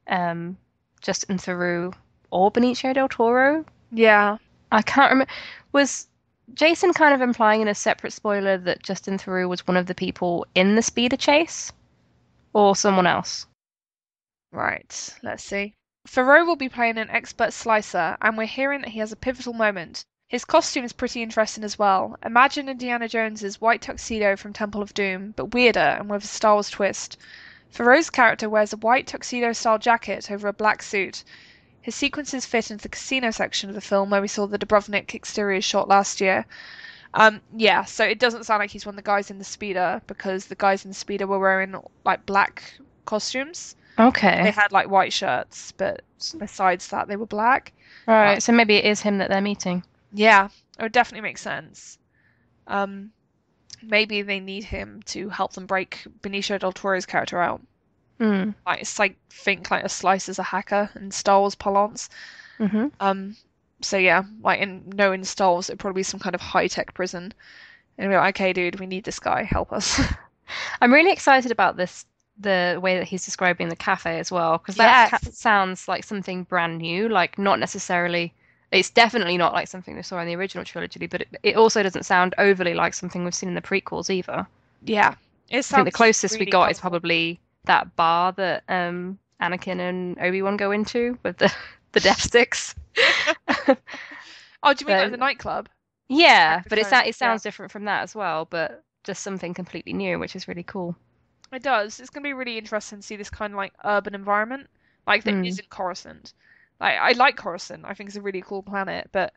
um, Justin Theroux or Benicio del Toro. Yeah. I can't remember. Was Jason kind of implying in a separate spoiler that Justin Theroux was one of the people in the speeder chase, or someone else? Right, let's see. Thoreau will be playing an expert slicer, and we're hearing that he has a pivotal moment. His costume is pretty interesting as well. Imagine Indiana Jones's white tuxedo from Temple of Doom, but weirder and with a Star Wars twist. Thoreau's character wears a white tuxedo-style jacket over a black suit. His sequences fit into the casino section of the film where we saw the Dubrovnik exterior shot last year. Yeah, so it doesn't sound like he's one of the guys in the speeder because the guys in the speeder were wearing like black costumes. They Okay. had like white shirts, but besides that, they were black. All Uh, right, so maybe it is him that they're meeting. yeah, it would definitely make sense. Um, Maybe they need him to help them break Benicio del Toro's character out. Hmm. Like it's like think like a slice as a hacker in Star Wars parlance. Mm-hmm. Um, so yeah, like in Star Wars, it'd probably be some kind of high-tech prison. And we're like, okay, dude, we need this guy. Help us. I'm really excited about this, the way that he's describing the cafe as well, because that Yes. sounds like something brand new, like not necessarily, it's definitely not like something we saw in the original trilogy, but it also doesn't sound overly like something we've seen in the prequels either. Yeah. It I think the sounds closest we really got is colorful. probably that bar that Anakin and Obi-Wan go into with the the death sticks. Oh, do you mean like So the nightclub? yeah, The but clone. it Yeah. sounds different from that as well, but just something completely new, which is really cool. It does. It's gonna be really interesting to see this kind of like urban environment, like that Mm. isn't Coruscant. Like I like Coruscant. I think it's a really cool planet, but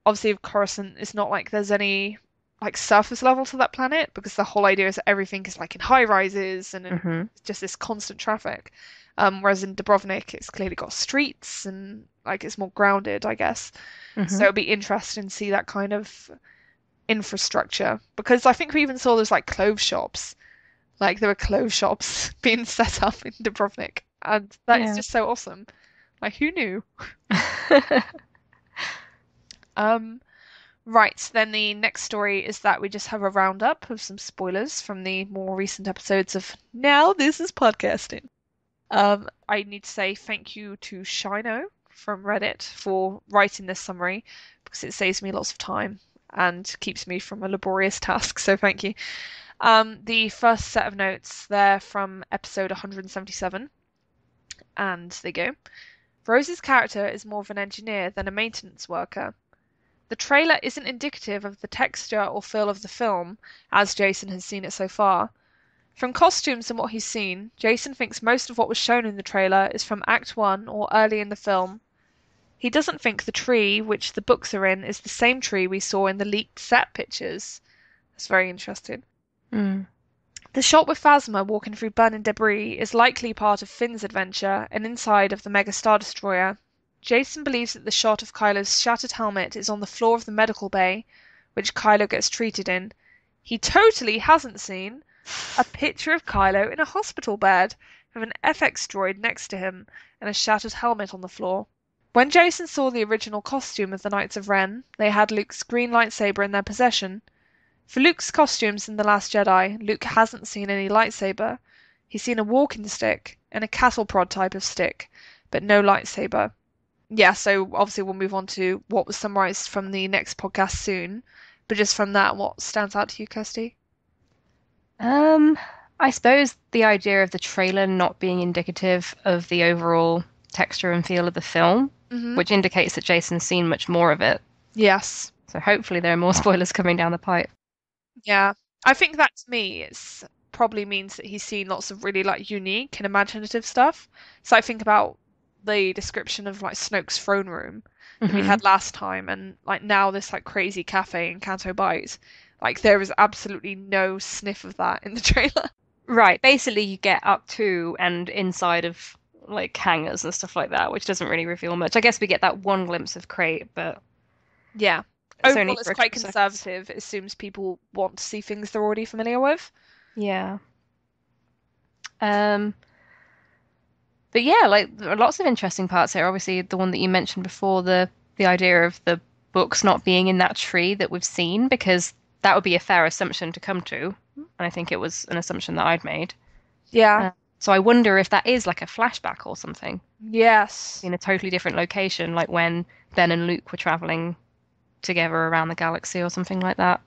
obviously with Coruscant, it's not like there's any like surface level to that planet because the whole idea is that everything is like in high rises and in Hmm. just this constant traffic. Whereas in Dubrovnik, it's clearly got streets and like it's more grounded, I guess. So Hmm. it'll be interesting to see that kind of infrastructure because I think we even saw those like clothes shops. Like there were clothes shops being set up in Dubrovnik, and that is Yeah. just so awesome. Like who knew? Um, right, then the next story is that we just have a roundup of some spoilers from the more recent episodes of Now This Is Podcasting. I need to say thank you to Shino from Reddit for writing this summary because it saves me lots of time and keeps me from a laborious task, so thank you. The first set of notes, they're from episode 177, and they go. Rose's character is more of an engineer than a maintenance worker. the trailer isn't indicative of the texture or feel of the film, as Jason has seen it so far. From costumes and what he's seen, Jason thinks most of what was shown in the trailer is from Act 1 or early in the film. He doesn't think the tree, which the books are in, is the same tree we saw in the leaked set pictures. That's very interesting. Mm. The shot with Phasma walking through burning debris is likely part of Finn's adventure and inside of the Mega Star Destroyer. Jason believes that the shot of Kylo's shattered helmet is on the floor of the medical bay, which Kylo gets treated in. He totally hasn't seen a picture of Kylo in a hospital bed with an FX droid next to him and a shattered helmet on the floor. When Jason saw the original costume of the Knights of Ren, they had Luke's green lightsaber in their possession. For Luke's costumes in The Last Jedi, Luke hasn't seen any lightsaber. He's seen a walking stick and a cattle prod type of stick, but no lightsaber. Yeah, so obviously we'll move on to what was summarized from the next podcast soon. But just from that, what stands out to you, Kirsty? I suppose the idea of the trailer not being indicative of the overall texture and feel of the film, which indicates that Jason's seen much more of it. Yes. So hopefully there are more spoilers coming down the pipe. Yeah. I think that to me it's probably means that he's seen lots of really like unique and imaginative stuff. So I think about the description of like Snoke's throne room that we had last time and like now this like crazy cafe in Canto Bight. Like there is absolutely no sniff of that in the trailer. Right. Basically you get up to and inside of like hangars and stuff like that, which doesn't really reveal much. I guess we get that one glimpse of Crate, but yeah. Overall, it's quite conservative. It assumes people want to see things they're already familiar with. Yeah. But yeah, like there are lots of interesting parts here. Obviously, the one that you mentioned before, the idea of the books not being in that tree that we've seen, because that would be a fair assumption to come to. And I think it was an assumption that I'd made. Yeah. So I wonder if that is like a flashback or something. Yes. In a totally different location, like when Ben and Luke were traveling together around the galaxy or something like that.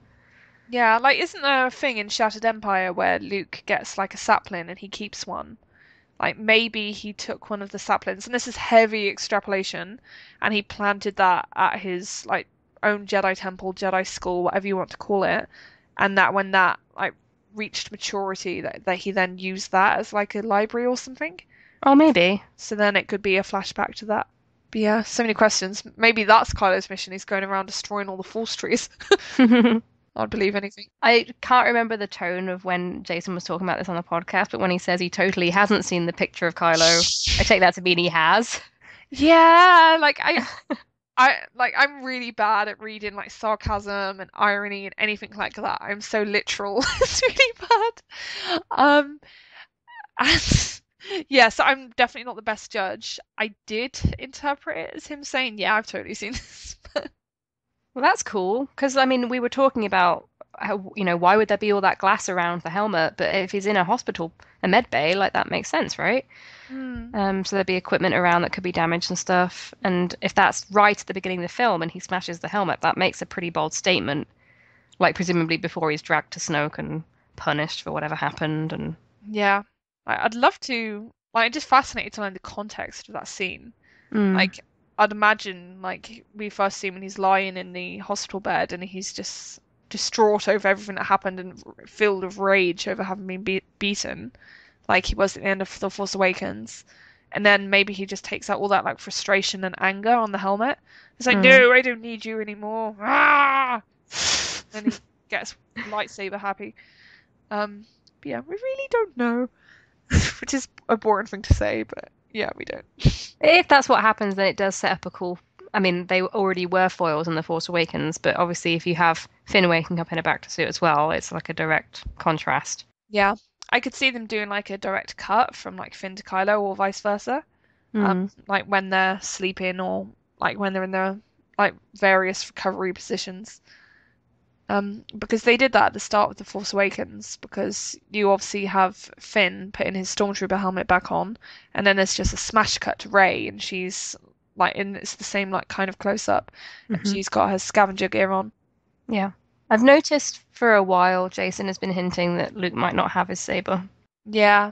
Yeah, like isn't there a thing in Shattered Empire where Luke gets like a sapling and he keeps one? Like maybe he took one of the saplings, and this is heavy extrapolation, and he planted that at his like own Jedi temple, Jedi school, whatever you want to call it, and that when that like reached maturity, that he then used that as like a library or something. Oh, maybe. So then it could be a flashback to that. But yeah, so many questions. Maybe that's Kylo's mission. He's going around destroying all the Force trees. I'd believe anything. I can't remember the tone of when Jason was talking about this on the podcast, but when he says he totally hasn't seen the picture of Kylo, I take that to mean he has. Yeah, like I'm really bad at reading like sarcasm and irony and anything like that. I'm so literal. It's really bad. And yeah, so I'm definitely not the best judge. I did interpret it as him saying, "Yeah, I've totally seen this." Well, that's cool, because I mean, we were talking about how, why would there be all that glass around the helmet? But if he's in a hospital, a med bay, like that makes sense, right? So there'd be equipment around that could be damaged and stuff. And if that's right at the beginning of the film and he smashes the helmet, that makes a pretty bold statement. Like presumably before he's dragged to Snoke and punished for whatever happened. And yeah, I'd love to. Like, I'm just fascinated to learn the context of that scene. Like, I'd imagine like we first see him when he's lying in the hospital bed and he's just distraught over everything that happened and filled with rage over having been beaten, like he was at the end of The Force Awakens. And then maybe he just takes out all that like frustration and anger on the helmet. It's like, no, I don't need you anymore. Ah! And he gets lightsaber happy. But yeah, we really don't know, which is a boring thing to say, but yeah, we don't. If that's what happens, then it does set up a cool. I mean, they already were foils in The Force Awakens, but obviously if you have Finn waking up in a bacta suit as well, it's like a direct contrast. Yeah, I could see them doing like a direct cut from like Finn to Kylo or vice versa. Like when they're sleeping or like when they're in their like various recovery positions. Because they did that at the start of The Force Awakens, because you obviously have Finn putting his Stormtrooper helmet back on, and then there's just a smash cut to Rey, and she's like, it's the same like kind of close up, and she's got her scavenger gear on. Yeah, I've noticed for a while Jason has been hinting that Luke might not have his saber. Yeah,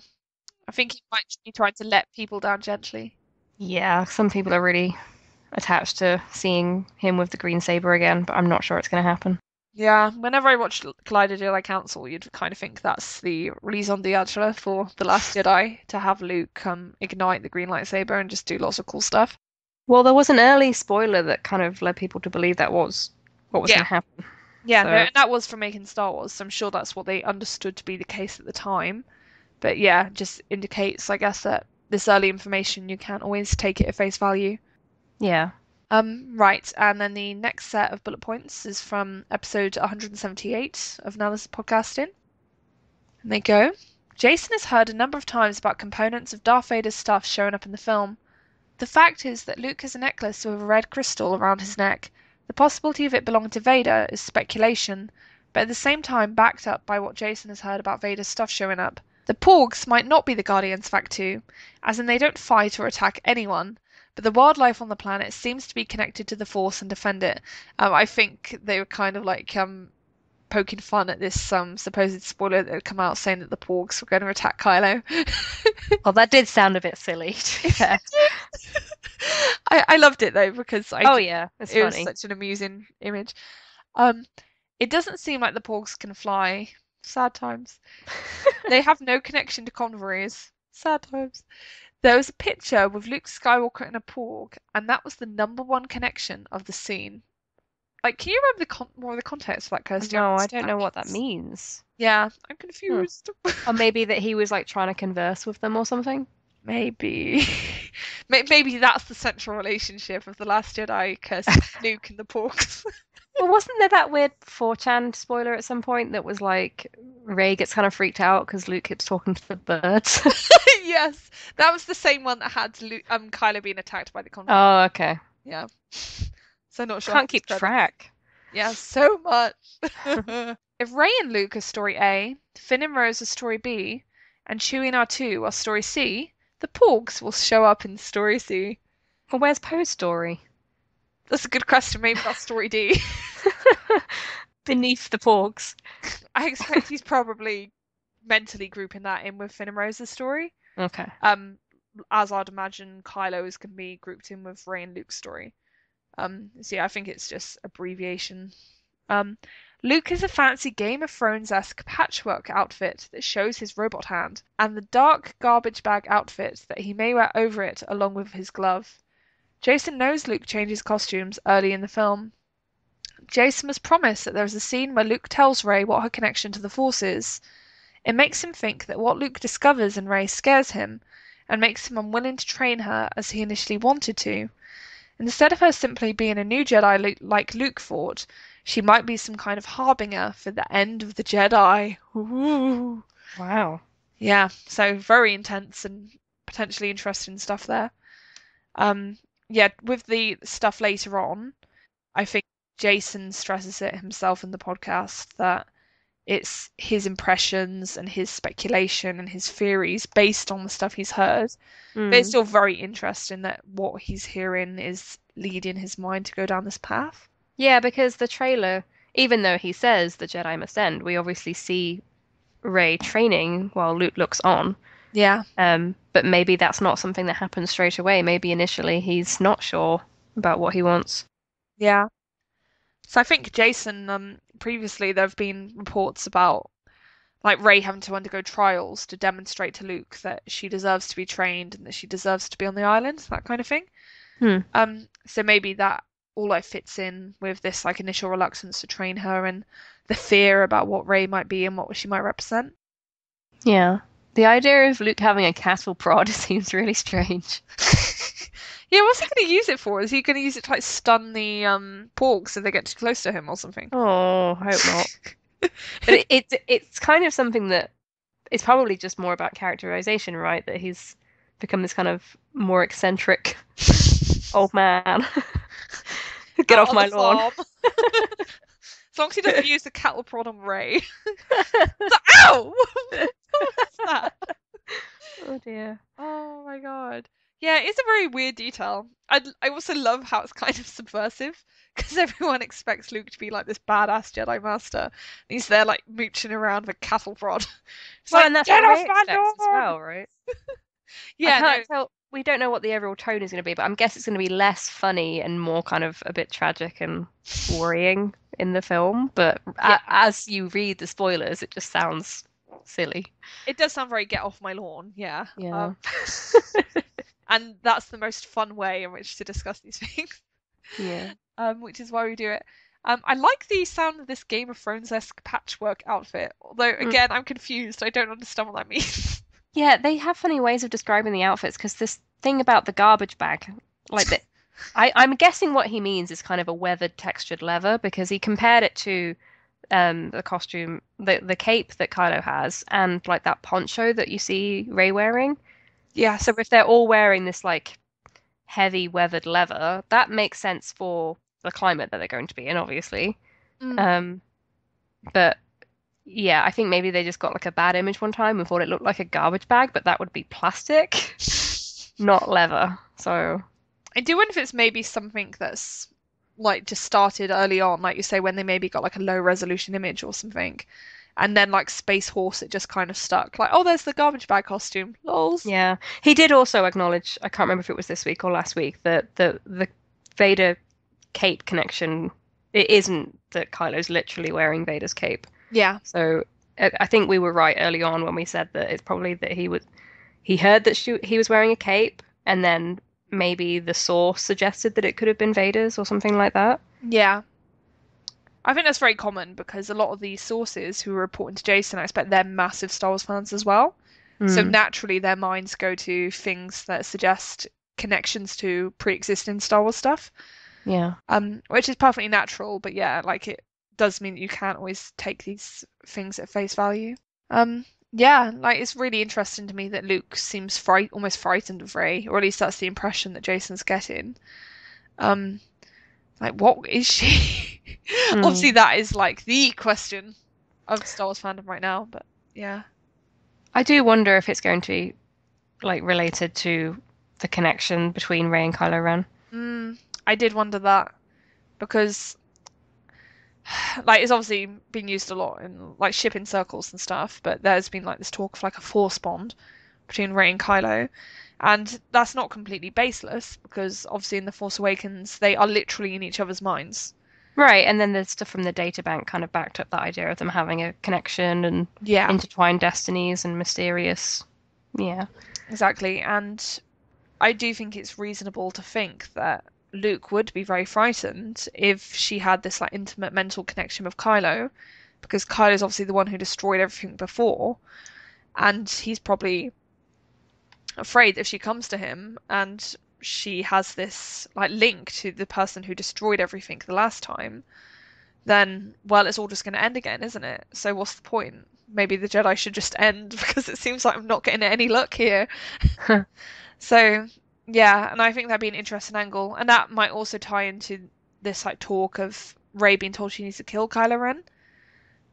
I think he might be trying to let people down gently. Yeah, some people are really attached to seeing him with the green saber again, but I'm not sure it's going to happen. Yeah, whenever I watch Collider Jedi Council, you'd kind of think that's the raison d'etre for The Last Jedi, to have Luke ignite the green lightsaber and just do lots of cool stuff. Well, there was an early spoiler that kind of led people to believe that was what was going to happen. Yeah, no, and that was from making Star Wars, so I'm sure that's what they understood to be the case at the time. But yeah, just indicates, I guess, that this early information, you can't always take it at face value. Yeah. Right, and then the next set of bullet points is from episode 178 of Now This is Podcasting. And they go, Jason has heard a number of times about components of Darth Vader's stuff showing up in the film. The fact is that Luke has a necklace with a red crystal around his neck. The possibility of it belonging to Vader is speculation, but at the same time backed up by what Jason has heard about Vader's stuff showing up. The Porgs might not be the Guardians fact too, as in they don't fight or attack anyone, but the wildlife on the planet seems to be connected to the Force and defend it. I think they were kind of like poking fun at this supposed spoiler that had come out saying that the Porgs were going to attack Kylo. Well, that did sound a bit silly, to be fair. I loved it though, because it's funny. Was such an amusing image. It doesn't seem like the Porgs can fly. Sad times. They have no connection to convoys. Sad times. There was a picture with Luke Skywalker and a Porg, and that was the #1 connection of the scene. Like, can you remember more of the context for that, Kirsty? No, I don't know what that means. Yeah, I'm confused. Or maybe that he was like trying to converse with them or something. Maybe. Maybe that's the central relationship of The Last Jedi, Kirsty, Luke and the Porgs. Well, wasn't there that weird 4chan spoiler at some point that was like Rey gets kind of freaked out because Luke keeps talking to the birds? Yes, that was the same one that had Kylo being attacked by the convoy. Oh, okay. Yeah. So not sure. Can't keep track. Yeah, so much. If Rey and Luke are story A, Finn and Rose are story B, and Chewie and R2 are story C, the Porgs will show up in story C. Well, where's Poe's story? That's a good question. Maybe that's story D. Beneath the Porgs. I expect he's probably mentally grouping that in with Finn and Rose's story. Okay. As I'd imagine Kylo's can be grouped in with Rey and Luke's story. So yeah, I think it's just abbreviation. Luke is a fancy Game of Thrones-esque patchwork outfit that shows his robot hand, and the dark garbage bag outfit that he may wear over it along with his glove. Jason knows Luke changes costumes early in the film. Jason was promised that there is a scene where Luke tells Rey what her connection to the Force is. It makes him think that what Luke discovers in Rey scares him, and makes him unwilling to train her as he initially wanted to. Instead of her simply being a new Jedi like Luke thought, she might be some kind of harbinger for the end of the Jedi. Ooh. Wow. Yeah, so very intense and potentially interesting stuff there. Yeah, with the stuff later on, I think Jason stresses it himself in the podcast that it's his impressions and his speculation and his theories based on the stuff he's heard. But it's still very interesting that what he's hearing is leading his mind to go down this path. Yeah, because the trailer, even though he says the Jedi must end, we obviously see Rey training while Luke looks on. Yeah. But maybe that's not something that happens straight away. Maybe initially he's not sure about what he wants. Yeah. So I think Jason, previously there have been reports about like Rey having to undergo trials to demonstrate to Luke that she deserves to be trained and that she deserves to be on the island, that kind of thing. So maybe that all fits in with this like initial reluctance to train her and the fear about what Rey might be and what she might represent. Yeah. The idea of Luke having a cattle prod seems really strange. Yeah, what's he going to use it for? Is he going to use it to like stun the porgs so they get too close to him or something? Oh, I hope not. But it's kind of something that it's probably just more about characterization, right? That he's become this kind of more eccentric old man. Get off my lawn. As long as he doesn't use the cattle prod on Rey. So, ow! What's that? Oh dear. Oh my god. Yeah, it's a very weird detail. I also love how it's kind of subversive because everyone expects Luke to be like this badass Jedi Master. And he's there like mooching around with a cattle prod. It's well, like, and that's get what off Rey my expects lawn! as well, right? Yeah, I can't tell. we don't know what the overall tone is going to be, but I'm guessing it's going to be less funny and more kind of a bit tragic and worrying in the film. But Yeah. as you read the spoilers, it just sounds silly. It does sound very get off my lawn, yeah. Yeah. And that's the most fun way in which to discuss these things. Yeah. Which is why we do it. I like the sound of this Game of Thrones-esque patchwork outfit, although again I'm confused. I don't understand what that means. Yeah, they have funny ways of describing the outfits because this thing about the garbage bag, like the, I'm guessing what he means is kind of a weathered textured leather because he compared it to the costume, the cape that Kylo has, and like that poncho that you see Rey wearing. Yeah. So if they're all wearing this like heavy weathered leather, that makes sense for the climate that they're going to be in, obviously. But yeah, I think maybe they just got like a bad image one time and thought it looked like a garbage bag, but that would be plastic, not leather. So I do wonder if it's maybe something that's like just started early on, like you say, when they maybe got like a low resolution image or something. And then like Space Horse, it just kind of stuck. Like, oh, there's the garbage bag costume. Lols. yeah, he did also acknowledge, I can't remember if it was this week or last week, that the Vader cape connection, it isn't that Kylo's literally wearing Vader's cape. Yeah. So I think we were right early on when we said that it's probably that he heard that he was wearing a cape, and then maybe the source suggested that it could have been Vader's or something like that. Yeah. I think that's very common because a lot of these sources who are reporting to Jason, I expect they're massive Star Wars fans as well. So naturally their minds go to things that suggest connections to pre-existing Star Wars stuff. Yeah. Which is perfectly natural, but yeah, like it does mean that you can't always take these things at face value. Yeah, like it's really interesting to me that Luke seems almost frightened of Rey, or at least that's the impression that Jason's getting. Like, what is she? Obviously, that is like the question of Star Wars fandom right now, but yeah. I do wonder if it's going to be like related to the connection between Rey and Kylo Ren. I did wonder that because like it's obviously been used a lot in like shipping circles and stuff, but there's been like this talk of like a force bond between Rey and Kylo. And that's not completely baseless because obviously in The Force Awakens they are literally in each other's minds. Right, and then the stuff from the databank kind of backed up that idea of them having a connection and intertwined destinies and mysterious. Yeah. Exactly. And I do think it's reasonable to think that Luke would be very frightened if she had this like intimate mental connection with Kylo, because Kylo's obviously the one who destroyed everything before, and he's probably afraid if she comes to him and she has this like link to the person who destroyed everything the last time, then well, it's all just going to end again, isn't it? So what's the point? Maybe the Jedi should just end because it seems like I'm not getting any luck here. So yeah, and I think that'd be an interesting angle, and that might also tie into this like talk of Rey being told she needs to kill Kylo Ren,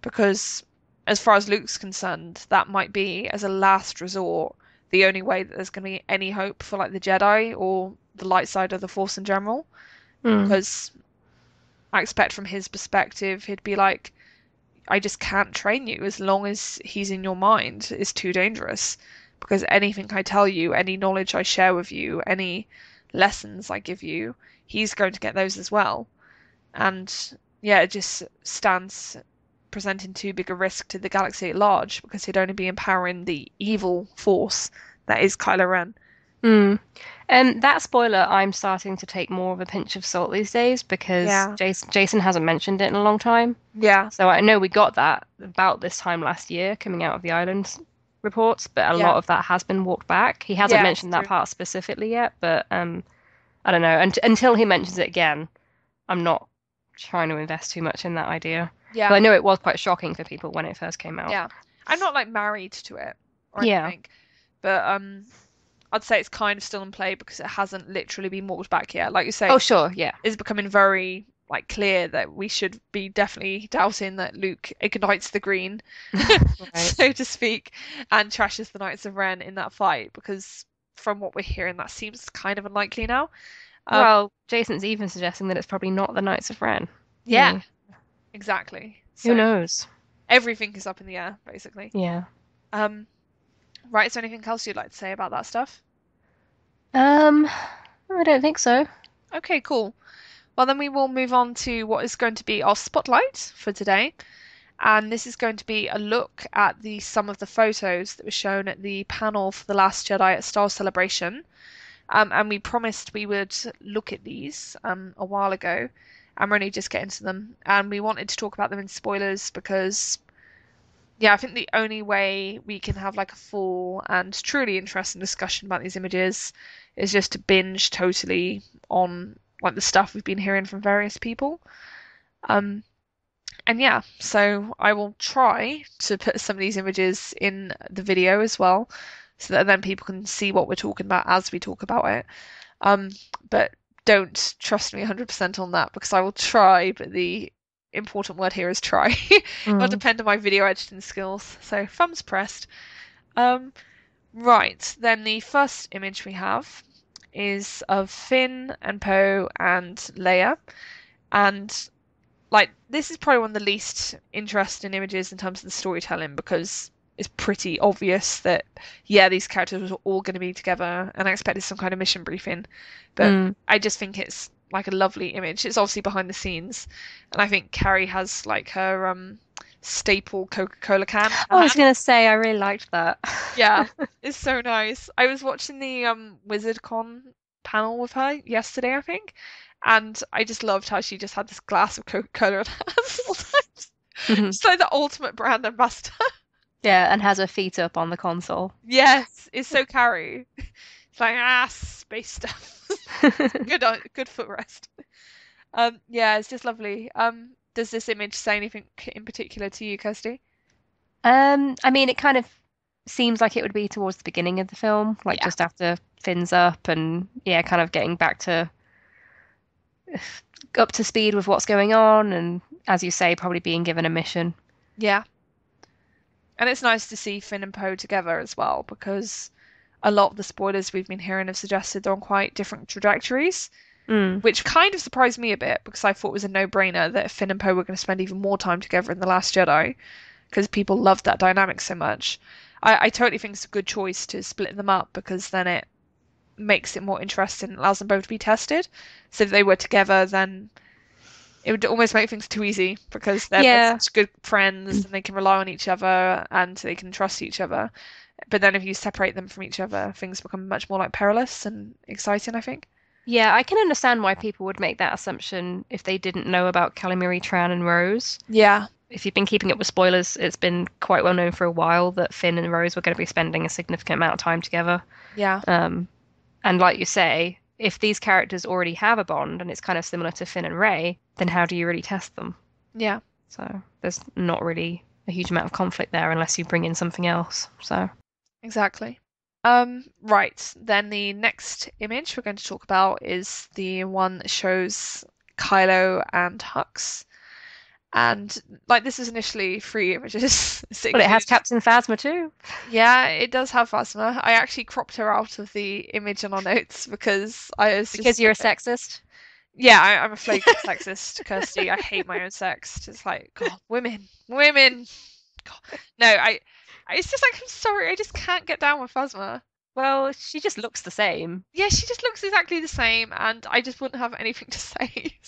because as far as Luke's concerned, that might be as a last resort the only way that there's going to be any hope for like the Jedi or the light side of the Force in general. Because I expect from his perspective, he'd be like, I just can't train you as long as he's in your mind. It's too dangerous. Because anything I tell you, any knowledge I share with you, any lessons I give you, he's going to get those as well. And yeah, it just stands presenting too big a risk to the galaxy at large, because he'd only be empowering the evil force that is Kylo Ren. That spoiler I'm starting to take more of a pinch of salt these days because Jason hasn't mentioned it in a long time. Yeah. So I know we got that about this time last year coming out of the island reports, but a lot of that has been walked back. He hasn't mentioned that part specifically yet, but I don't know. Until he mentions it again, I'm not trying to invest too much in that idea. Yeah. But I know it was quite shocking for people when it first came out. Yeah. I'm not like married to it or anything. But I'd say it's kind of still in play because it hasn't literally been walked back yet. Like you say, oh sure, yeah, it's becoming very like clear that we should be definitely doubting that Luke ignites the green, so to speak, and trashes the Knights of Ren in that fight, because from what we're hearing, that seems kind of unlikely now. Well, Jason's even suggesting that it's probably not the Knights of Ren. Yeah, exactly. So who knows? Everything is up in the air, basically. Yeah. Right, is there anything else you'd like to say about that stuff? Um, I don't think so. Okay, cool. Well, then we will move on to what is going to be our spotlight for today. And this is going to be a look at some of the photos that were shown at the panel for The Last Jedi at Star Celebration. And we promised we would look at these a while ago, and we're only just getting to them. And we wanted to talk about them in spoilers because, yeah, I think the only way we can have like a full and truly interesting discussion about these images is just to binge totally on like the stuff we've been hearing from various people. Um, and yeah, so I will try to put some of these images in the video as well, so that then people can see what we're talking about as we talk about it. But don't trust me 100% on that because I will try, but the important word here is try. It'll Mm. depend on my video editing skills. So thumbs pressed. Um, right, then the first image we have is of Finn and Poe and Leia. And like this is probably one of the least interesting images in terms of the storytelling because it's pretty obvious that yeah, these characters were all going to be together, and I expected some kind of mission briefing, but Mm. I just think it's like a lovely image. It's obviously behind the scenes, and I think Carrie has like her staple Coca-Cola can in her I was hand. gonna say I really liked that. Yeah, it's so nice. I was watching the WizardCon panel with her yesterday, I think, and I just loved how she just had this glass of Coca-Cola in her hands all the time. She's like the ultimate brand ambassador. Yeah, and has her feet up on the console. Yes, it's so Carrie. It's like space stuff. Good footrest. Yeah, it's just lovely. Does this image say anything in particular to you, Kirsty? I mean, it kind of seems like it would be towards the beginning of the film, like Yeah, just after Finn's up and yeah, kind of getting back to up to speed with what's going on and as you say, probably being given a mission. yeah. And it's nice to see Finn and Poe together as well because a lot of the spoilers we've been hearing have suggested they're on quite different trajectories, Mm. which kind of surprised me a bit because I thought it was a no-brainer that Finn and Poe were going to spend even more time together in The Last Jedi because people loved that dynamic so much. I totally think it's a good choice to split them up because then it makes it more interesting and allows them both to be tested. So if they were together, then it would almost make things too easy because they're both Yeah. such good friends and they can rely on each other and they can trust each other. But then if you separate them from each other, things become much more like perilous and exciting, I think. Yeah, I can understand why people would make that assumption if they didn't know about Calamari, Tran, and Rose. Yeah, If you've been keeping up with spoilers, it's been quite well known for a while that Finn and Rose were going to be spending a significant amount of time together. yeah, Um, and like you say, if these characters already have a bond and it's kind of similar to Finn and Rey, then how do you really test them? yeah, So there's not really a huge amount of conflict there unless you bring in something else. So exactly. Right. Then the next image we're going to talk about is the one that shows Kylo and Hux. And like this is initially three images. It well, it has includes Captain Phasma too. yeah, it does have Phasma. I actually cropped her out of the image on our notes because I was Because just you're a sexist. yeah, I'm a flagrant sexist, Kirsty. I hate my own sex. It's like God, women. God. No, it's just like I'm sorry, I just can't get down with Phasma. Well, she just looks the same. Yeah, she just looks exactly the same, and I just wouldn't have anything to say.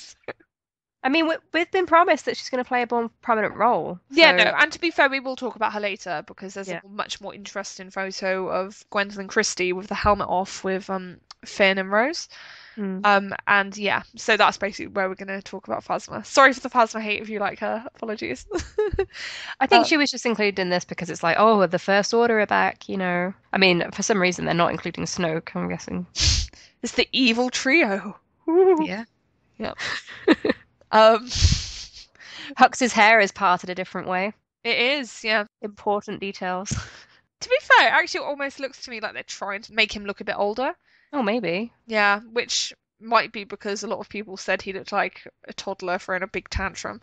I mean, we've been promised that she's going to play a more prominent role. Yeah, no, So, and to be fair, we will talk about her later because there's a yeah. much more interesting photo of Gwendolyn Christie with the helmet off with Finn and Rose. Mm. And yeah, so that's basically where we're going to talk about Phasma. Sorry for the Phasma hate if you like her. Apologies. I think she was just included in this because it's like, oh, the First Order are back, you know. I mean, for some reason they're not including Snoke, I'm guessing. It's the evil trio. Yeah. Yeah. Um, Hux's hair is parted a different way. it is, yeah. Important details. To be fair, it actually almost looks to me like they're trying to make him look a bit older. Oh, maybe. Yeah, which might be because a lot of people said he looked like a toddler throwing a big tantrum.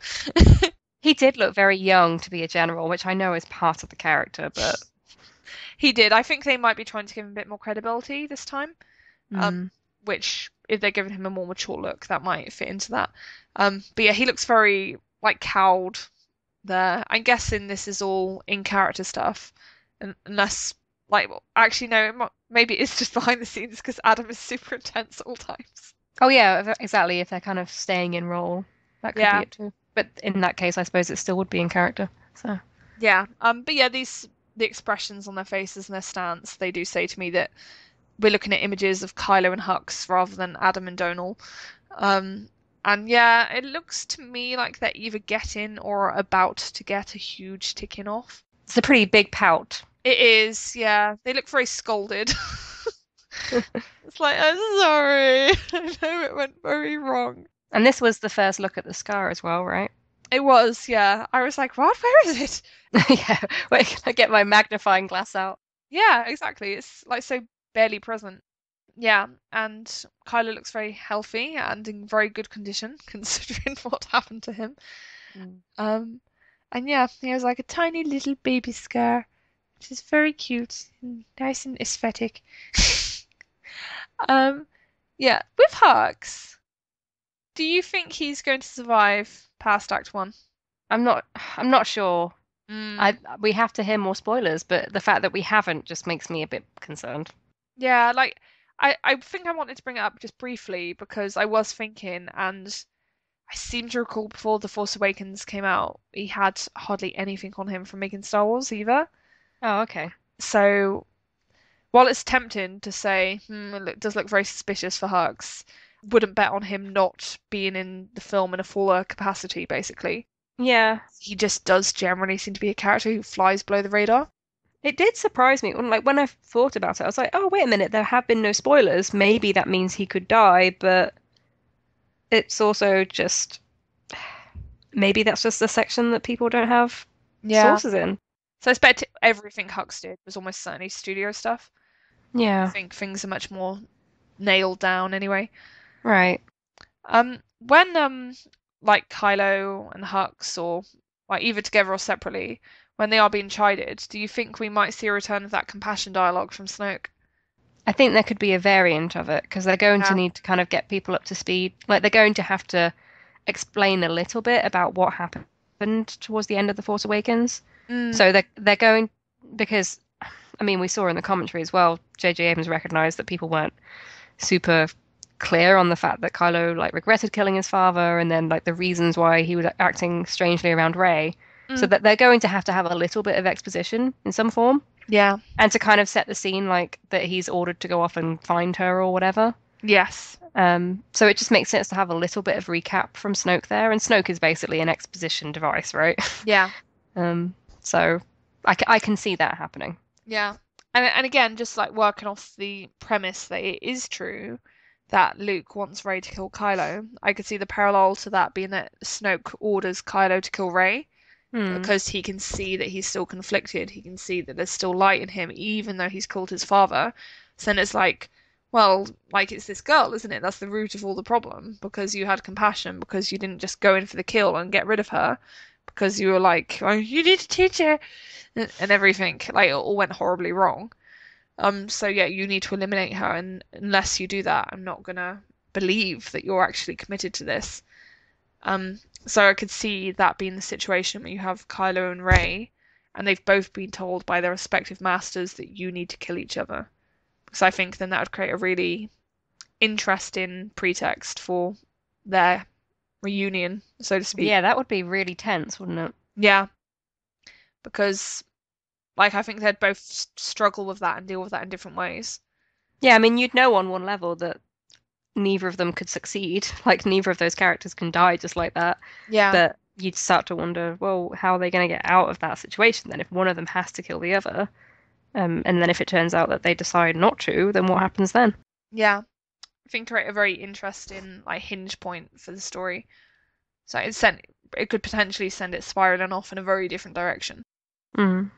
He did look very young to be a general, which I know is part of the character, but He did. I think they might be trying to give him a bit more credibility this time. mm. Which if they're giving him a more mature look, that might fit into that. But yeah, he looks very like cowed there. I'm guessing this is all in character stuff, unless Like, well, actually, no, maybe it's just behind the scenes because Adam is super intense at all times. Oh yeah, exactly. If they're kind of staying in role, that could be Yeah, it too. But in that case, I suppose it still would be in character. So yeah. But yeah, the expressions on their faces and their stance, they do say to me that we're looking at images of Kylo and Hux rather than Adam and Donal. Um, and yeah, it looks to me like they're either getting or about to get a huge ticking off. it's a pretty big pout. It is, yeah. They look very scolded. It's like, I'm sorry. I know it went very wrong. And this was the first look at the scar as well, right? It was, yeah. I was like, what? Where is it? Yeah. Wait, can I get my magnifying glass out? Yeah, exactly. It's like so barely present. Yeah, and Kylo looks very healthy and in very good condition considering what happened to him. Mm. And yeah, he has like a tiny little baby scar, which is very cute and nice and aesthetic. Um, yeah, with Hux, do you think he's going to survive past Act 1? I'm not sure. Mm. We have to hear more spoilers, but the fact that we haven't just makes me a bit concerned. Yeah, like I think I wanted to bring it up just briefly because I was thinking, and I seem to recall before The Force Awakens came out, he had hardly anything on him from making Star Wars either. Oh, okay. So while it's tempting to say, it does look very suspicious for Hux, wouldn't bet on him not being in the film in a fuller capacity, basically. Yeah. He just does generally seem to be a character who flies below the radar. It did surprise me. When I thought about it, I was like, oh, wait a minute, there have been no spoilers. Maybe that means he could die, but it's also just maybe that's just a section that people don't have Yeah. sources in. So I expect everything Hux did was almost certainly studio stuff. I Yeah, think things are much more nailed down anyway. right. When like Kylo and Hux, or like either together or separately, when they are being chided, do you think we might see a return of that compassion dialogue from Snoke? I think there could be a variant of it because they're going to Yeah. need to kind of get people up to speed. Like they're going to have to explain a little bit about what happened towards the end of The Force Awakens. Mm, So they're going because I mean we saw in the commentary as well, J.J. Abrams recognized that people weren't super clear on the fact that Kylo like regretted killing his father and then like the reasons why he was acting strangely around Rey. So mm, that they're going to have a little bit of exposition in some form yeah. and to kind of set the scene like that he's ordered to go off and find her or whatever. Yes. So it just makes sense to have a little bit of recap from Snoke there, and Snoke is basically an exposition device, right? Yeah. So I can see that happening. Yeah. And again, just like working off the premise that it is true that Luke wants Rey to kill Kylo, I could see the parallel to that being that Snoke orders Kylo to kill Rey because he can see that he's still conflicted. He can see that there's still light in him, even though he's killed his father. So then it's like, well, like it's this girl, isn't it? That's the root of all the problem because you had compassion, because you didn't just go in for the kill and get rid of her, because you were like, oh, you need to teach her and everything. Like it all went horribly wrong. So yeah, you need to eliminate her, and unless you do that, I'm not gonna believe that you're actually committed to this. So I could see that being the situation where you have Kylo and Rey, and they've both been told by their respective masters that you need to kill each other. Because I think then that would create a really interesting pretext for their reunion, so to speak. Yeah, that would be really tense, wouldn't it? Yeah, because like I think they'd both struggle with that and deal with that in different ways. Yeah, I mean, you'd know on one level that neither of them could succeed. Like, neither of those characters can die just like that. Yeah. But you'd start to wonder, well, how are they going to get out of that situation then if one of them has to kill the other? And then if it turns out that they decide not to, then what happens then? Yeah. I think create a very interesting like hinge point for the story. So it could potentially send it spiraling off in a very different direction. Mm.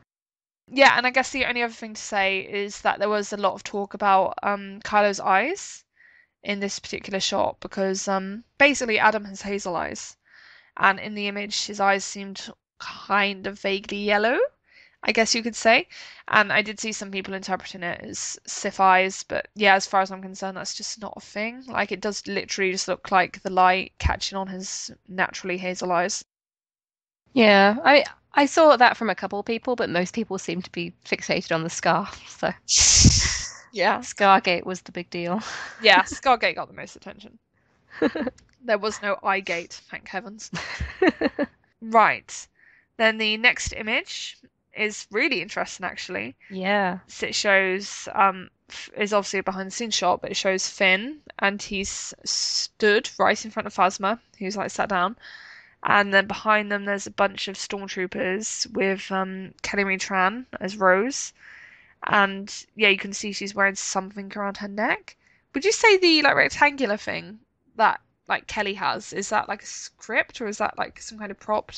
Yeah, and I guess the only other thing to say is that there was a lot of talk about Kylo's eyes in this particular shot because basically Adam has hazel eyes, and in the image his eyes seemed kind of vaguely yellow, I guess you could say. And I did see some people interpreting it as Sith eyes, but yeah, as far as I'm concerned, that's just not a thing. Like it does literally just look like the light catching on his naturally hazel eyes. Yeah, I saw that from a couple of people, but most people seem to be fixated on the scar. So Yeah. Scargate was the big deal. Yeah, Scargate got the most attention. There was no eye gate, thank heavens. Right. Then the next image is really interesting, actually. Yeah. So it shows, is obviously a behind the scenes shot, but it shows Finn, and he's stood right in front of Phasma, who's like sat down. And then behind them, there's a bunch of stormtroopers with Kelly Marie Tran as Rose. And yeah, you can see she's wearing something around her neck. Would you say the like rectangular thing that like Kelly has, is that like a script or is that like some kind of prop?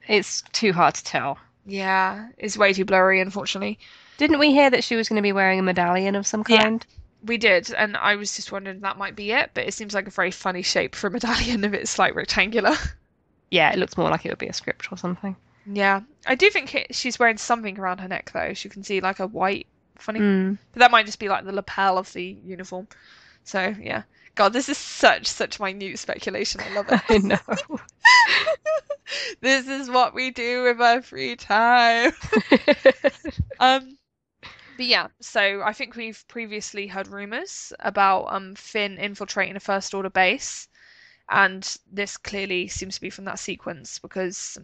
It's too hard to tell. Yeah, it's way too blurry, unfortunately. Didn't we hear that she was going to be wearing a medallion of some kind? Yeah, we did, and I was just wondering if that might be it, but it seems like a very funny shape for a medallion if it's like rectangular. Yeah, it looks more like it would be a script or something. Yeah, I do think she's wearing something around her neck though. As you can see like a white funny, Mm. but that might just be like the lapel of the uniform. So yeah, God, this is such minute speculation. I love it. I know. This is what we do with our free time. But yeah, so I think we've previously heard rumors about Finn infiltrating a First Order base, and this clearly seems to be from that sequence because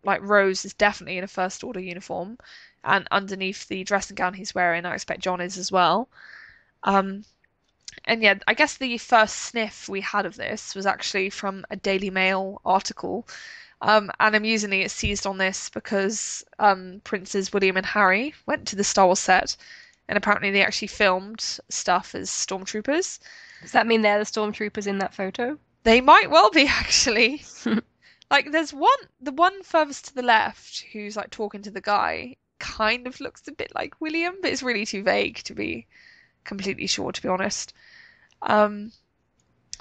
like Rose is definitely in a First Order uniform, and underneath the dressing gown he's wearing, I expect John is as well. And yeah, I guess the first sniff we had of this was actually from a Daily Mail article. And amusingly, it seized on this because Princes William and Harry went to the Star Wars set, and apparently they actually filmed stuff as stormtroopers. Does that mean they're the stormtroopers in that photo? They might well be, actually. Like, there's the one furthest to the left who's like talking to the guy, kind of looks a bit like William, but it's really too vague to be completely sure, to be honest.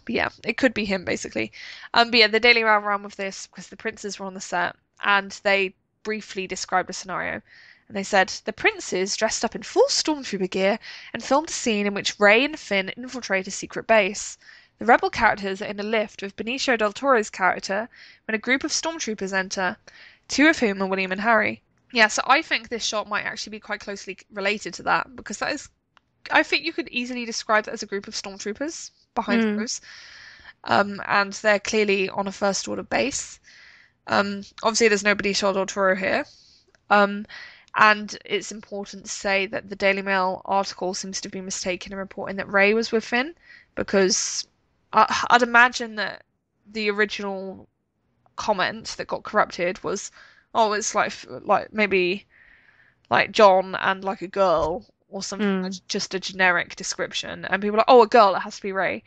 But yeah, it could be him basically. But yeah, the Daily Mail ran with this because the princes were on the set and they briefly described a scenario. And they said the princes dressed up in full stormtrooper gear and filmed a scene in which Rey and Finn infiltrate a secret base. The rebel characters are in a lift with Benicio del Toro's character when a group of stormtroopers enter, two of whom are William and Harry. Yeah, so I think this shot might actually be quite closely related to that because that is, I think you could easily describe that as a group of stormtroopers behind Rose. And they're clearly on a First Order base. Obviously, there's no Benicio del Toro here. And it's important to say that the Daily Mail article seems to be mistaken in reporting that Rey was with Finn because I'd imagine that the original comment that got corrupted was, oh, it's like maybe like John and like a girl or something, like just a generic description. And people are like, oh, a girl, it has to be Rey.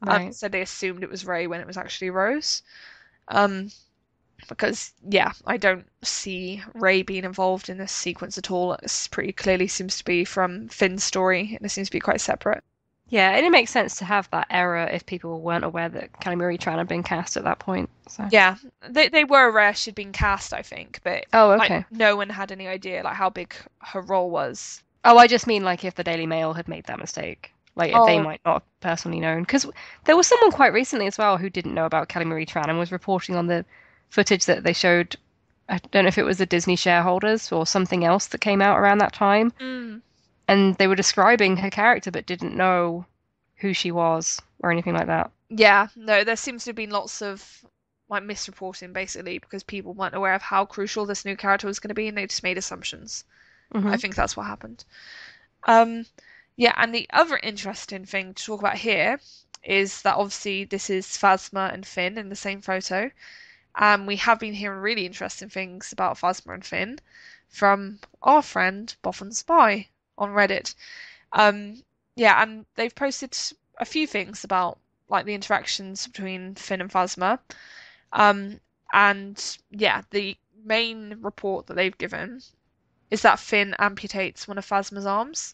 Right. So they assumed it was Rey when it was actually Rose. Because, yeah, I don't see Rey being involved in this sequence at all. It pretty clearly seems to be from Finn's story, and it seems to be quite separate. Yeah, and it makes sense to have that error if people weren't aware that Kelly Marie Tran had been cast at that point. So. Yeah, they were aware she'd been cast, I think, but okay. Like, no one had any idea like how big her role was. Oh, I just mean like if the Daily Mail had made that mistake. Like they might not have personally known. Because there was someone quite recently as well who didn't know about Kelly Marie Tran and was reporting on the footage that they showed. I don't know if it was the Disney shareholders or something else that came out around that time. And they were describing her character but didn't know who she was or anything like that. Yeah, no, there seems to have been lots of like misreporting basically because people weren't aware of how crucial this new character was going to be and they just made assumptions. I think that's what happened. Yeah, and the other interesting thing to talk about here is that obviously this is Phasma and Finn in the same photo. And we have been hearing really interesting things about Phasma and Finn from our friend Boffin Spy on Reddit. Yeah, and they've posted a few things about like the interactions between Finn and Phasma. And yeah, the main report that they've given is that Finn amputates one of Phasma's arms.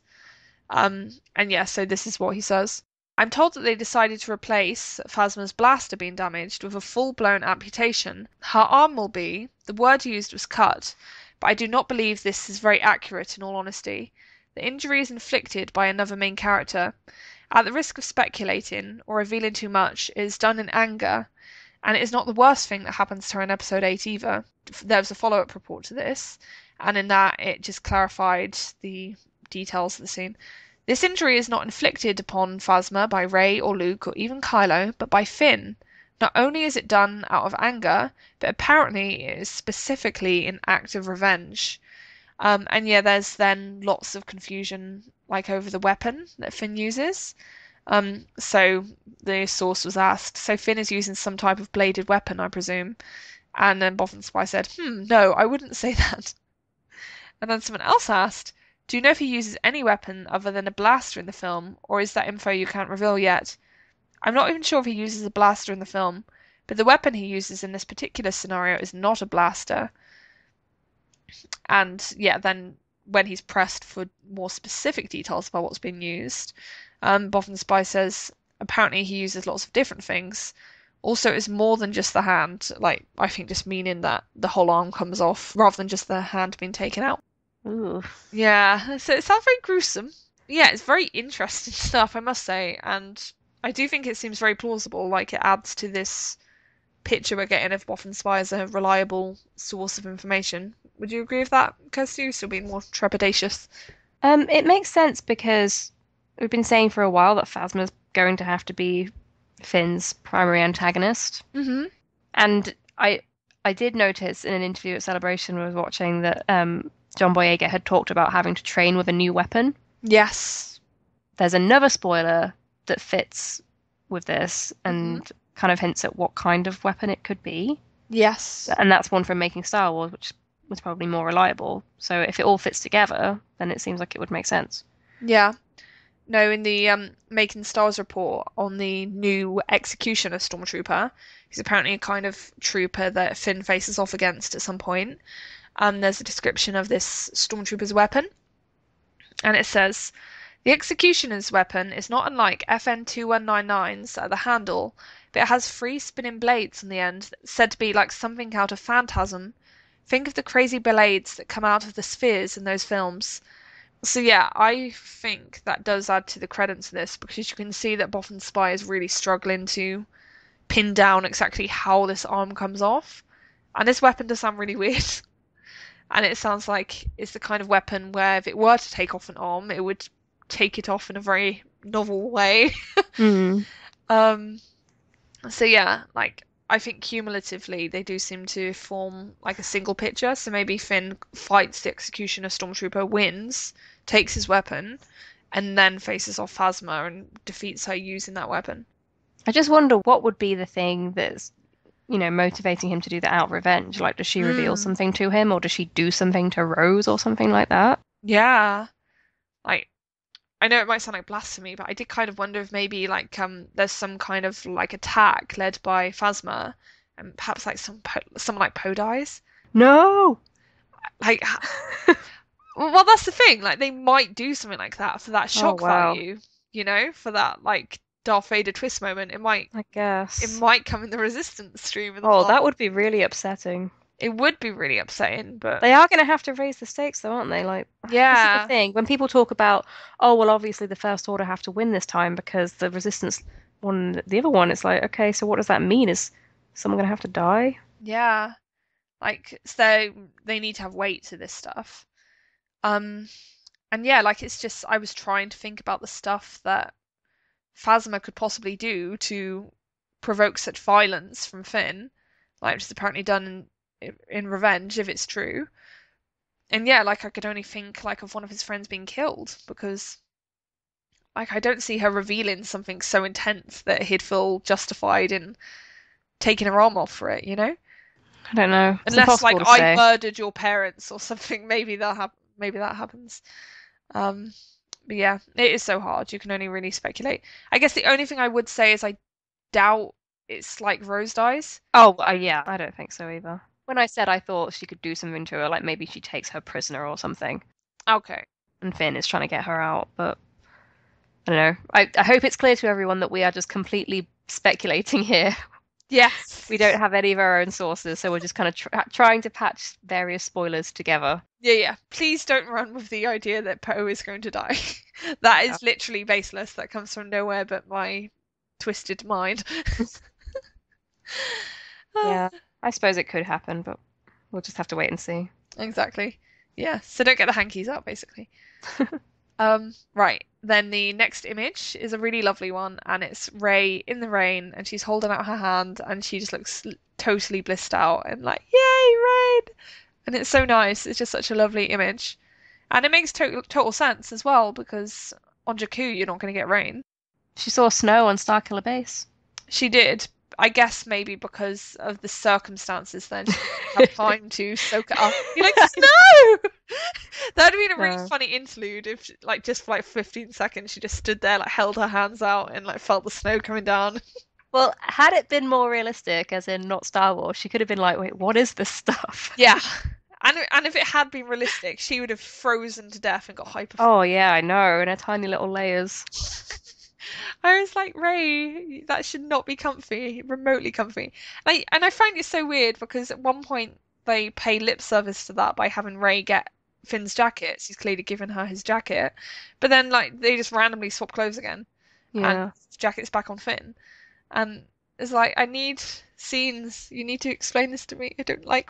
And yeah, so this is what he says. I'm told that they decided to replace Phasma's blaster being damaged with a full-blown amputation. Her arm will be, the word used was cut, but I do not believe this is very accurate in all honesty. The injury is inflicted by another main character. At the risk of speculating or revealing too much, it is done in anger, and it is not the worst thing that happens to her in episode 8 either. there was a follow-up report to this, and in that it just clarified the details of the scene. This injury is not inflicted upon Phasma by Rey or Luke or even Kylo, but by Finn. Not only is it done out of anger, but apparently it is specifically in act of revenge. And yeah, there's then lots of confusion like over the weapon that Finn uses. So the source was asked, so Finn is using some type of bladed weapon, I presume. And then Boffin Spy said, no, I wouldn't say that. And then someone else asked, do you know if he uses any weapon other than a blaster in the film, or is that info you can't reveal yet? I'm not even sure if he uses a blaster in the film, but the weapon he uses in this particular scenario is not a blaster. And yeah, then when he's pressed for more specific details about what's being used, Boffin Spy says apparently he uses lots of different things. Also, it's more than just the hand, like I think just meaning that the whole arm comes off rather than just the hand being taken out. Ooh. Yeah, so it sounds very gruesome. Yeah, it's very interesting stuff, I must say, and I do think it seems very plausible, like it adds to this picture we're getting of Boffin Spy as a reliable source of information. Would you agree with that, Kirsty? You still being more trepidatious? It makes sense because we've been saying for a while that Phasma's going to have to be Finn's primary antagonist. Mm-hmm. And I did notice in an interview at Celebration I was watching that John Boyega had talked about having to train with a new weapon. Yes. There's another spoiler that fits with this and kind of hints at what kind of weapon it could be. Yes. And that's one from Making Star Wars, which was probably more reliable. So if it all fits together, then it seems like it would make sense. Yeah. No, in the Making Stars report on the new Executioner Stormtrooper, he's apparently a kind of trooper that Finn faces off against at some point. There's a description of this Stormtrooper's weapon. And it says, the Executioner's weapon is not unlike FN-2199's at the handle, but it has 3 spinning blades on the end, said to be like something out of Phantasm. Think of the crazy blades that come out of the spheres in those films. So yeah, I think that does add to the credence of this, because you can see that Boffin Spy is really struggling to pin down exactly how this arm comes off. And this weapon does sound really weird. And it sounds like it's the kind of weapon where if it were to take off an arm, it would take it off in a very novel way. So yeah, like I think cumulatively they do seem to form like a single picture. So maybe Finn fights the Executioner Stormtrooper, wins, takes his weapon, and then faces off Phasma and defeats her using that weapon. I just wonder what would be the thing that's, motivating him to do that out of revenge. Like, does she reveal something to him, or does she do something to Rose or something like that? Yeah. Like, I know it might sound like blasphemy, but I did kind of wonder if maybe like there's some kind of like attack led by Phasma, and perhaps like someone like Poe dies. No. Like, well, that's the thing. Like, they might do something like that for that shock value, for that like Darth Vader twist moment. It might, I guess, it might come in the Resistance stream. In the plot. That would be really upsetting. It would be really upsetting, but they are going to have to raise the stakes, though, aren't they? Like, yeah, this is the thing. When people talk about, oh, well, obviously the First Order have to win this time because the Resistance won the other one. It's like, okay, so what does that mean? Is someone going to have to die? Yeah, like, so they need to have weight to this stuff. And yeah, like, it's just, I was trying to think about the stuff that Phasma could possibly do to provoke such violence from Finn, like, which is apparently done in revenge, if it's true. And yeah, like, I could only think like of one of his friends being killed, because like I don't see her revealing something so intense that he'd feel justified in taking her arm off for it, I don't know. It's unless like I murdered your parents or something. Maybe that happens. But yeah, it is so hard. You can only really speculate. I guess the only thing I would say is I doubt it's like Rose dies. Oh, yeah, I don't think so either. When I said I thought she could do something to her, like maybe she takes her prisoner or something. Okay. And Finn is trying to get her out, but I don't know. I hope it's clear to everyone that we are just completely speculating here. Yes. We don't have any of our own sources, so we're just kind of trying to patch various spoilers together. Yeah. Please don't run with the idea that Poe is going to die. That is literally baseless. That comes from nowhere but my twisted mind. Yeah. I suppose it could happen, but we'll just have to wait and see. Exactly. Yeah, so don't get the hankies out, basically. Right. Then the next image is a really lovely one, and it's Rey in the rain, and she's holding out her hand, and she just looks totally blissed out, and like, yay, rain! And it's so nice. It's just such a lovely image, and it makes total sense as well because on Jakku you're not going to get rain. She saw snow on Starkiller Base. She did. I guess maybe because of the circumstances, then she didn't have time to soak it up. You're like, snow! That would have been a really funny interlude if, like, just for like 15 seconds, she just stood there, like, held her hands out and like felt the snow coming down. Well, had it been more realistic, as in not Star Wars, she could have been like, wait, what is this stuff? Yeah. And if it had been realistic, she would have frozen to death and got hyper. Oh, yeah, I know, in her tiny little layers. I was like, Rey, that should not be comfy, remotely comfy. And I find it so weird because at one point they pay lip service to that by having Rey get Finn's jacket. He's clearly given her his jacket. But then like they just randomly swap clothes again. Yeah. And his jacket's back on Finn. And it's like, I need scenes. You need to explain this to me. I don't like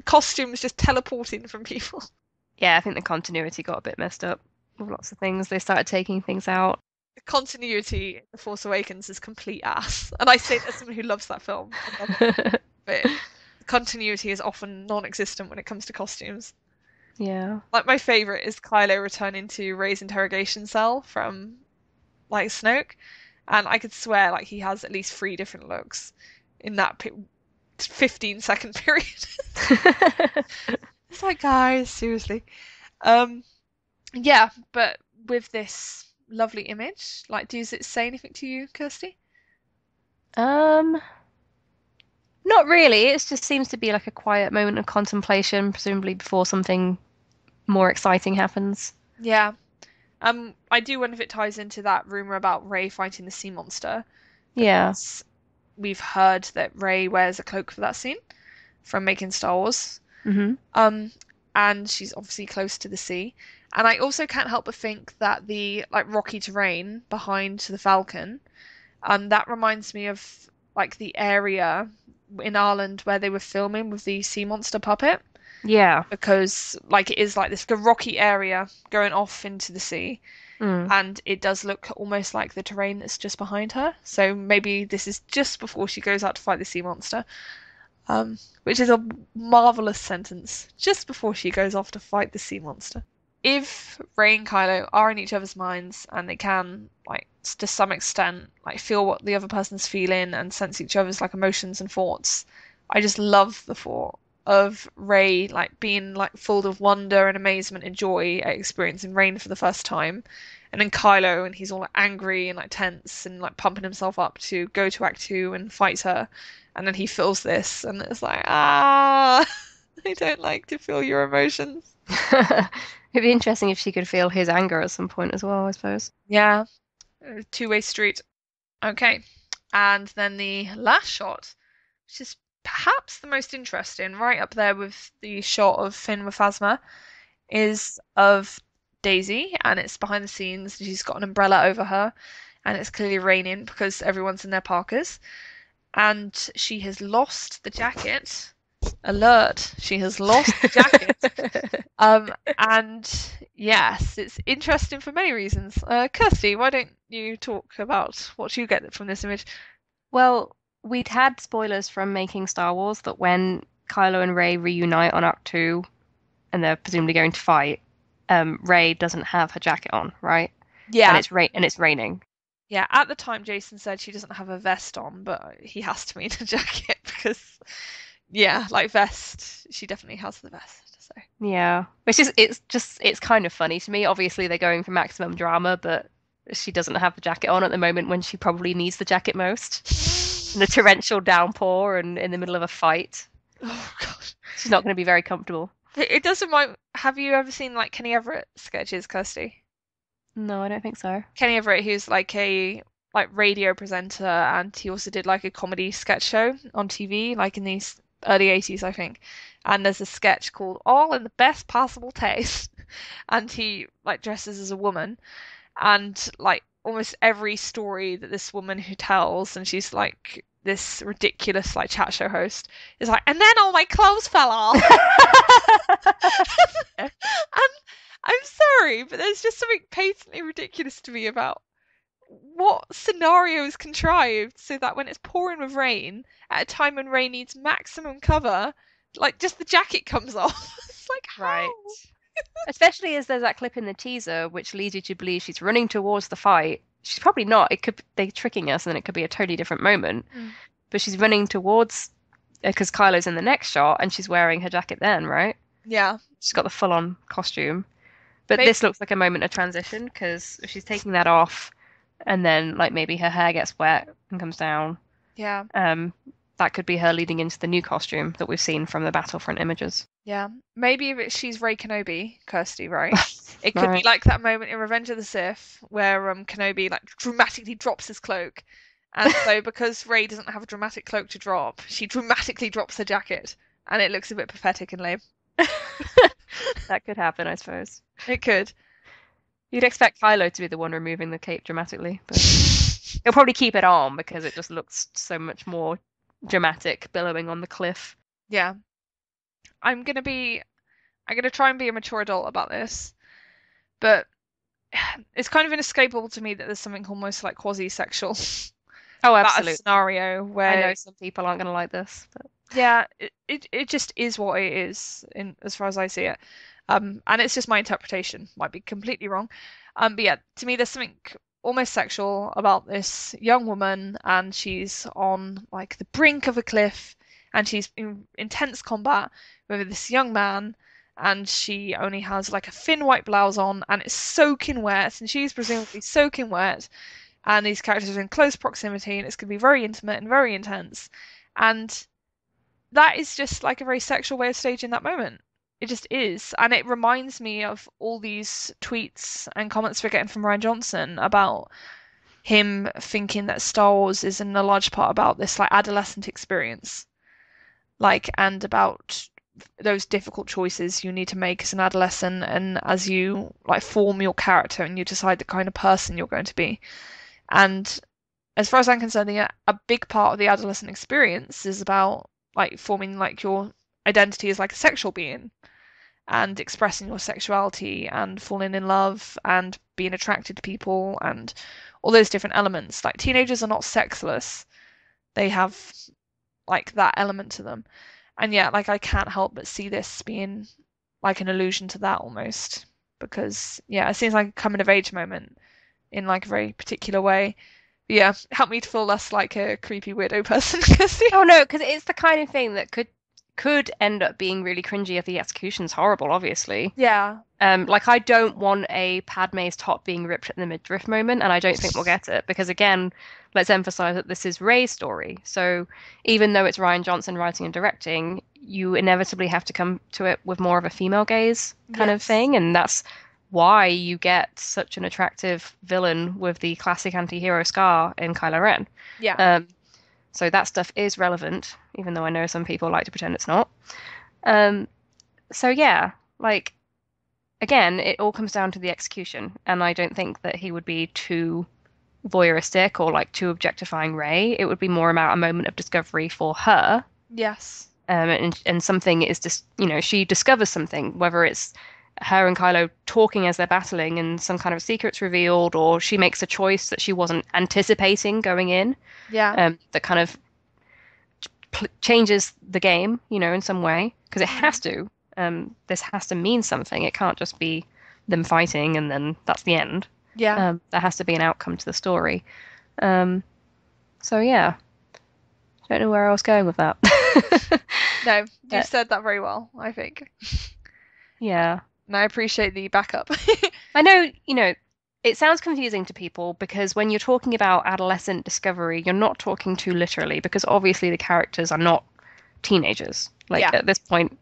costumes just teleporting from people. Yeah, I think the continuity got a bit messed up with lots of things. They started taking things out. The continuity in The Force Awakens is complete ass. And I say that as someone who loves that film. But the continuity is often non-existent when it comes to costumes. Yeah. Like my favourite is Kylo returning to Rey's interrogation cell from like Snoke. And I could swear like he has at least 3 different looks in that 15-second period. It's like, guys, seriously. Yeah, but with this lovely image, like, does it say anything to you, Kirsty? Not really. It just seems to be like a quiet moment of contemplation, presumably before something more exciting happens. Yeah. I do wonder if it ties into that rumor about Rey fighting the sea monster. Yeah. We've heard that Rey wears a cloak for that scene from making Star Wars. Mm-hmm. And she's obviously close to the sea. And I also can't help but think that the like rocky terrain behind the Falcon, that reminds me of like the area in Ireland where they were filming with the sea monster puppet. Yeah. Because like it is like this rocky area going off into the sea. And it does look almost like the terrain that's just behind her. So maybe this is just before she goes out to fight the sea monster. Which is a marvelous sentence. Just before she goes off to fight the sea monster. If Rey and Kylo are in each other's minds and they can, like, to some extent, like, feel what the other person's feeling and sense each other's, like, emotions and thoughts, I just love the thought of Rey, like, being, like, full of wonder and amazement and joy at experiencing rain for the first time. And then Kylo, and he's all, like, angry and, like, tense and, like, pumping himself up to go to Act 2 and fight her. And then he feels this, and it's like, I don't like to feel your emotions. It'd be interesting if she could feel his anger at some point as well, I suppose. Yeah, two-way street. Okay, and then the last shot, which is perhaps the most interesting, right up there with the shot of Finn with Phasma, is of Daisy, and it's behind the scenes. She's got an umbrella over her, and it's clearly raining because everyone's in their parkas. And she has lost the jacket. Alert! She has lost the jacket. And yes, it's interesting for many reasons. Kirsty, why don't you talk about what you get from this image? Well, we'd had spoilers from making Star Wars that when Kylo and Rey reunite on Act 2, and they're presumably going to fight, Rey doesn't have her jacket on, right? Yeah. And it's raining. Yeah, at the time Jason said she doesn't have a vest on, but he has to mean a jacket because, yeah, like vest, she definitely has the vest. So yeah, it's kind of funny to me. Obviously, they're going for maximum drama, but she doesn't have the jacket on at the moment when she probably needs the jacket most. In a torrential downpour and in the middle of a fight. Oh god, she's not going to be very comfortable. It doesn't mind. Have you ever seen like Kenny Everett sketches, Kirsty? No, I don't think so. Kenny Everett, who's like a radio presenter, and he also did like a comedy sketch show on TV, like in these early 80s, I think. And there's a sketch called All in the Best Possible Taste. And he like dresses as a woman, and like almost every story that this woman who tells, and she's like this ridiculous like chat show host is like, and then all my clothes fell off. And I'm sorry, but there's just something patently ridiculous to me about what scenario is contrived so that when it's pouring with rain at a time when Rey needs maximum cover, like just the jacket comes off. It's like, how? Right. Especially as there's that clip in the teaser which leads you to believe she's running towards the fight. She's probably not. It could they're tricking us, and then it could be a totally different moment. But she's running towards because Kylo's in the next shot, and she's wearing her jacket then, right? Yeah. She's got the full-on costume. But Maybe- this looks like a moment of transition because she's taking that off, and then like maybe her hair gets wet and comes down. Yeah. That could be her leading into the new costume that we've seen from the Battlefront images. Yeah. Maybe if she's Rey Kenobi, Kirsty, right? It could be Right. like that moment in Revenge of the Sith where Kenobi like dramatically drops his cloak. And so because Rey doesn't have a dramatic cloak to drop, she dramatically drops her jacket. And it looks a bit pathetic and lame. That could happen, I suppose. It could. You'd expect Kylo to be the one removing the cape dramatically, but he'll probably keep it on because it just looks so much more dramatic billowing on the cliff. Yeah. I'm gonna try and be a mature adult about this. But it's kind of inescapable to me that there's something almost like quasi-sexual Oh, about a absolutely. scenario where I know some people aren't going to like this, but yeah, it just is what it is in as far as I see it. And it's just my interpretation. Might be completely wrong. But yeah, to me there's something almost sexual about this young woman, and she's on like the brink of a cliff, and she's in intense combat with this young man, and she only has like a thin white blouse on, and it's soaking wet, and she's presumably soaking wet, and these characters are in close proximity, and it's going to be very intimate and very intense, and that is just like a very sexual way of staging that moment. It just is. And it reminds me of all these tweets and comments we're getting from Rian Johnson about him thinking that Star Wars is in a large part about this like adolescent experience. Like, and about those difficult choices you need to make as an adolescent, and as you like form your character and you decide the kind of person you're going to be. And as far as I'm concerned, a big part of the adolescent experience is about like forming like your identity as like a sexual being, and expressing your sexuality and falling in love and being attracted to people and all those different elements. Like teenagers are not sexless. They have like that element to them. And yeah, like I can't help but see this being like an allusion to that almost. Because yeah, it seems like a coming of age moment in like a very particular way. But yeah, help me to feel less like a creepy weirdo person. oh no, because it's the kind of thing that could end up being really cringy if the execution's horrible, obviously. Yeah. Like I don't want a Padme's top being ripped at the midriff moment, and I don't think we'll get it because again, let's emphasize that this is Rey's story. So even though it's Rian Johnson writing and directing, you inevitably have to come to it with more of a female gaze kind of thing, and that's why you get such an attractive villain with the classic anti-hero scar in Kylo Ren. Yeah. So that stuff is relevant, even though I know some people like to pretend it's not. So yeah, like, again, it all comes down to the execution, and I don't think that he would be too voyeuristic or like too objectifying Rey. It would be more about a moment of discovery for her. Yes. And something is just, she discovers something, whether it's her and Kylo talking as they're battling and some kind of secret's revealed, or she makes a choice that she wasn't anticipating going in. Yeah. That kind of changes the game, in some way, because it has to. This has to mean something. It can't just be them fighting and then that's the end. Yeah. There has to be an outcome to the story. So yeah, don't know where I was going with that. No, you said that very well, I think. Yeah. And I appreciate the backup. I know, it sounds confusing to people because when you're talking about adolescent discovery, you're not talking too literally because obviously the characters are not teenagers. Like at this point,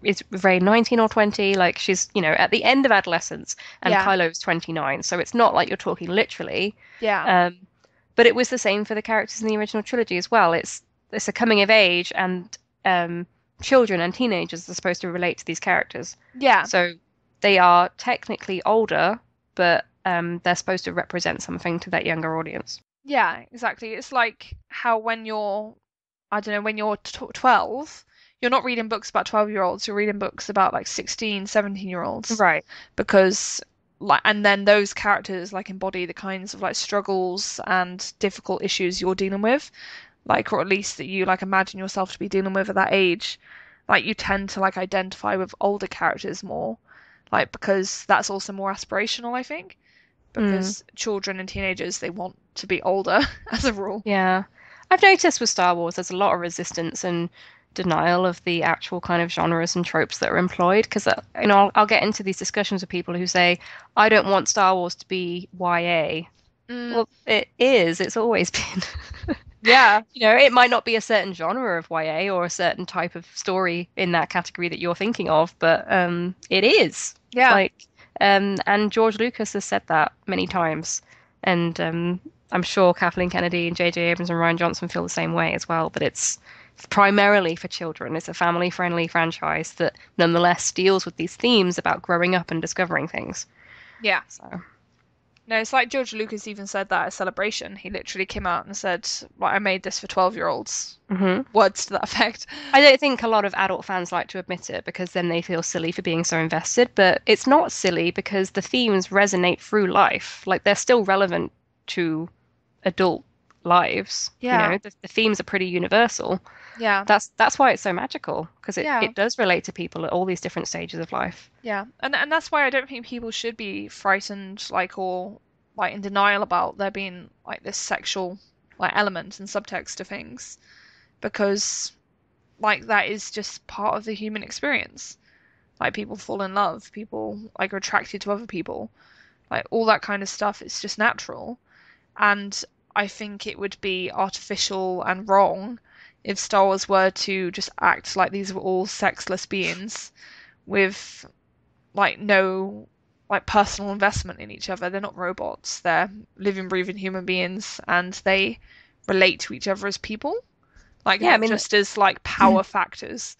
is Rey 19 or 20? Like she's, at the end of adolescence, and Kylo's 29. So it's not like you're talking literally. Yeah. But it was the same for the characters in the original trilogy as well. It's a coming of age, and children and teenagers are supposed to relate to these characters. Yeah. So they are technically older, but they're supposed to represent something to that younger audience. Yeah, exactly. It's like how when you're, I don't know, when you're 12, you're not reading books about 12-year-olds, you're reading books about like 16, 17-year-olds Right. because like and then those characters like embody the kinds of like struggles and difficult issues you're dealing with, like or at least that you like imagine yourself to be dealing with at that age. Like you tend to like identify with older characters more, like because that's also more aspirational, I think, Mm. because children and teenagers they want to be older as a rule. Yeah. I've noticed with Star Wars, there's a lot of resistance and denial of the actual kind of genres and tropes that are employed. Because, I'll get into these discussions with people who say, I don't want Star Wars to be YA. Mm, Well, it is. It's always been. yeah, It might not be a certain genre of YA or a certain type of story in that category that you're thinking of, but it is. yeah, Like, and George Lucas has said that many times, and I'm sure Kathleen Kennedy and J.J. Abrams and Rian Johnson feel the same way as well. But it's primarily for children. It's a family-friendly franchise that nonetheless deals with these themes about growing up and discovering things. yeah. So. No, it's like George Lucas even said that at Celebration. He literally came out and said, "Right, I made this for 12-year-olds." Mhm. Words to that effect. I don't think a lot of adult fans like to admit it because then they feel silly for being so invested, but it's not silly because the themes resonate through life. Like they're still relevant to adult lives. Yeah, The themes are pretty universal. yeah, That's why it's so magical because yeah, it does relate to people at all these different stages of life. yeah. And that's why I don't think people should be frightened, like or like in denial about there being like this sexual like element and subtext to things, because like that is just part of the human experience. Like people fall in love, people like are attracted to other people, like all that kind of stuff. It's just natural. And I think it would be artificial and wrong if Star Wars were to just act like these were all sexless beings with like no like personal investment in each other. They're not robots. They're living, breathing human beings, and they relate to each other as people, like Yeah, I not mean just as like power factors.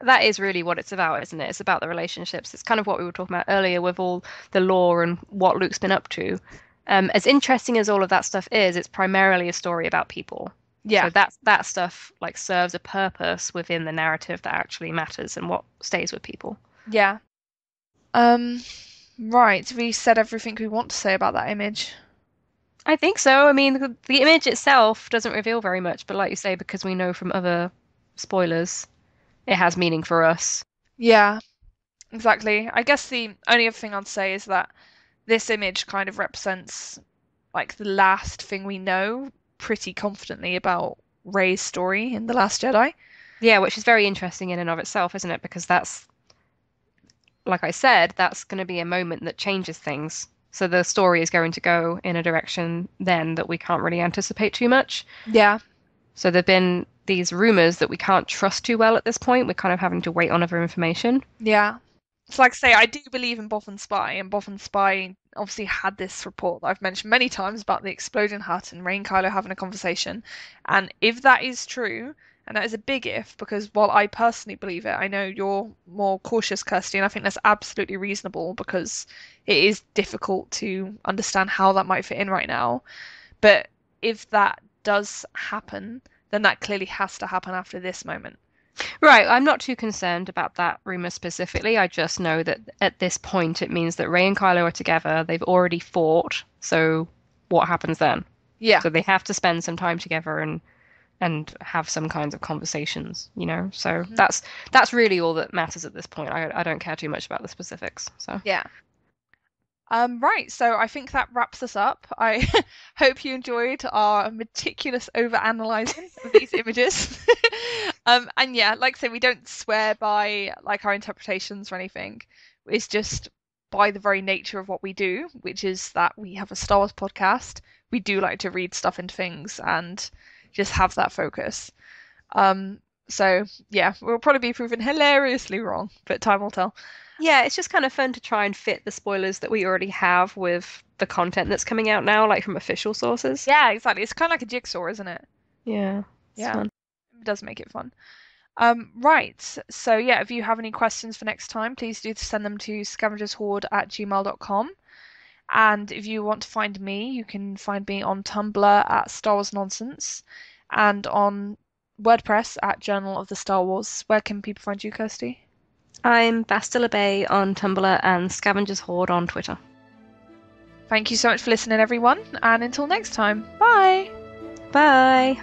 that is really what it's about, isn't it? It's about the relationships. It's kind of what we were talking about earlier with all the lore and what Luke's been up to. As interesting as all of that stuff is, it's primarily a story about people. Yeah, So that stuff like serves a purpose within the narrative that actually matters and what stays with people. yeah. Um, right. We said everything we want to say about that image. I think so. I mean, the image itself doesn't reveal very much, but like you say, because we know from other spoilers, it has meaning for us. Yeah, exactly. I guess the only other thing I'd say is that this image kind of represents like the last thing we know pretty confidently about Rey's story in The Last Jedi. Yeah, which is very interesting in and of itself, isn't it? Because that's, like I said, that's going to be a moment that changes things. So the story is going to go in a direction then that we can't really anticipate too much. Yeah, So there've been these rumors that we can't trust too well at this point. We're kind of having to wait on other information. yeah. It's like I say, I do believe in Boff and Spy, and Boff and Spy obviously had this report that I've mentioned many times about the exploding hut and Ray and Kylo having a conversation. And if that is true, and that is a big if, because while I personally believe it, I know you're more cautious, Kirsty, and I think that's absolutely reasonable because it is difficult to understand how that might fit in right now. But if that does happen, then that clearly has to happen after this moment. Right, I'm not too concerned about that rumor specifically. I just know that at this point it means that Ray and Kylo are together. They've already fought. So what happens then? Yeah. So they have to spend some time together and have some kinds of conversations. So Mhm. that's really all that matters at this point. I don't care too much about the specifics. So Yeah. Right, so I think that wraps us up. I hope you enjoyed our meticulous over-analyzing of these images. And yeah, like I say, we don't swear by like our interpretations or anything. It's just by the very nature of what we do, which is that we have a Star Wars podcast. We do like to read stuff into things and just have that focus. So yeah, we'll probably be proven hilariously wrong, but time will tell. yeah, it's just kind of fun to try and fit the spoilers that we already have with the content that's coming out now, like from official sources. Yeah, exactly. It's kind of like a jigsaw, isn't it? Yeah, it's Yeah, fun. it does make it fun. Right. So yeah, if you have any questions for next time, please do send them to scavengershoard@gmail.com. And if you want to find me, you can find me on Tumblr at Star Wars Nonsense and on WordPress at Journal of the Star Wars. Where can people find you, Kirsty? I'm Bastila Bay on Tumblr and Scavenger's Hoard on Twitter. Thank you so much for listening, everyone, and until next time, bye! Bye!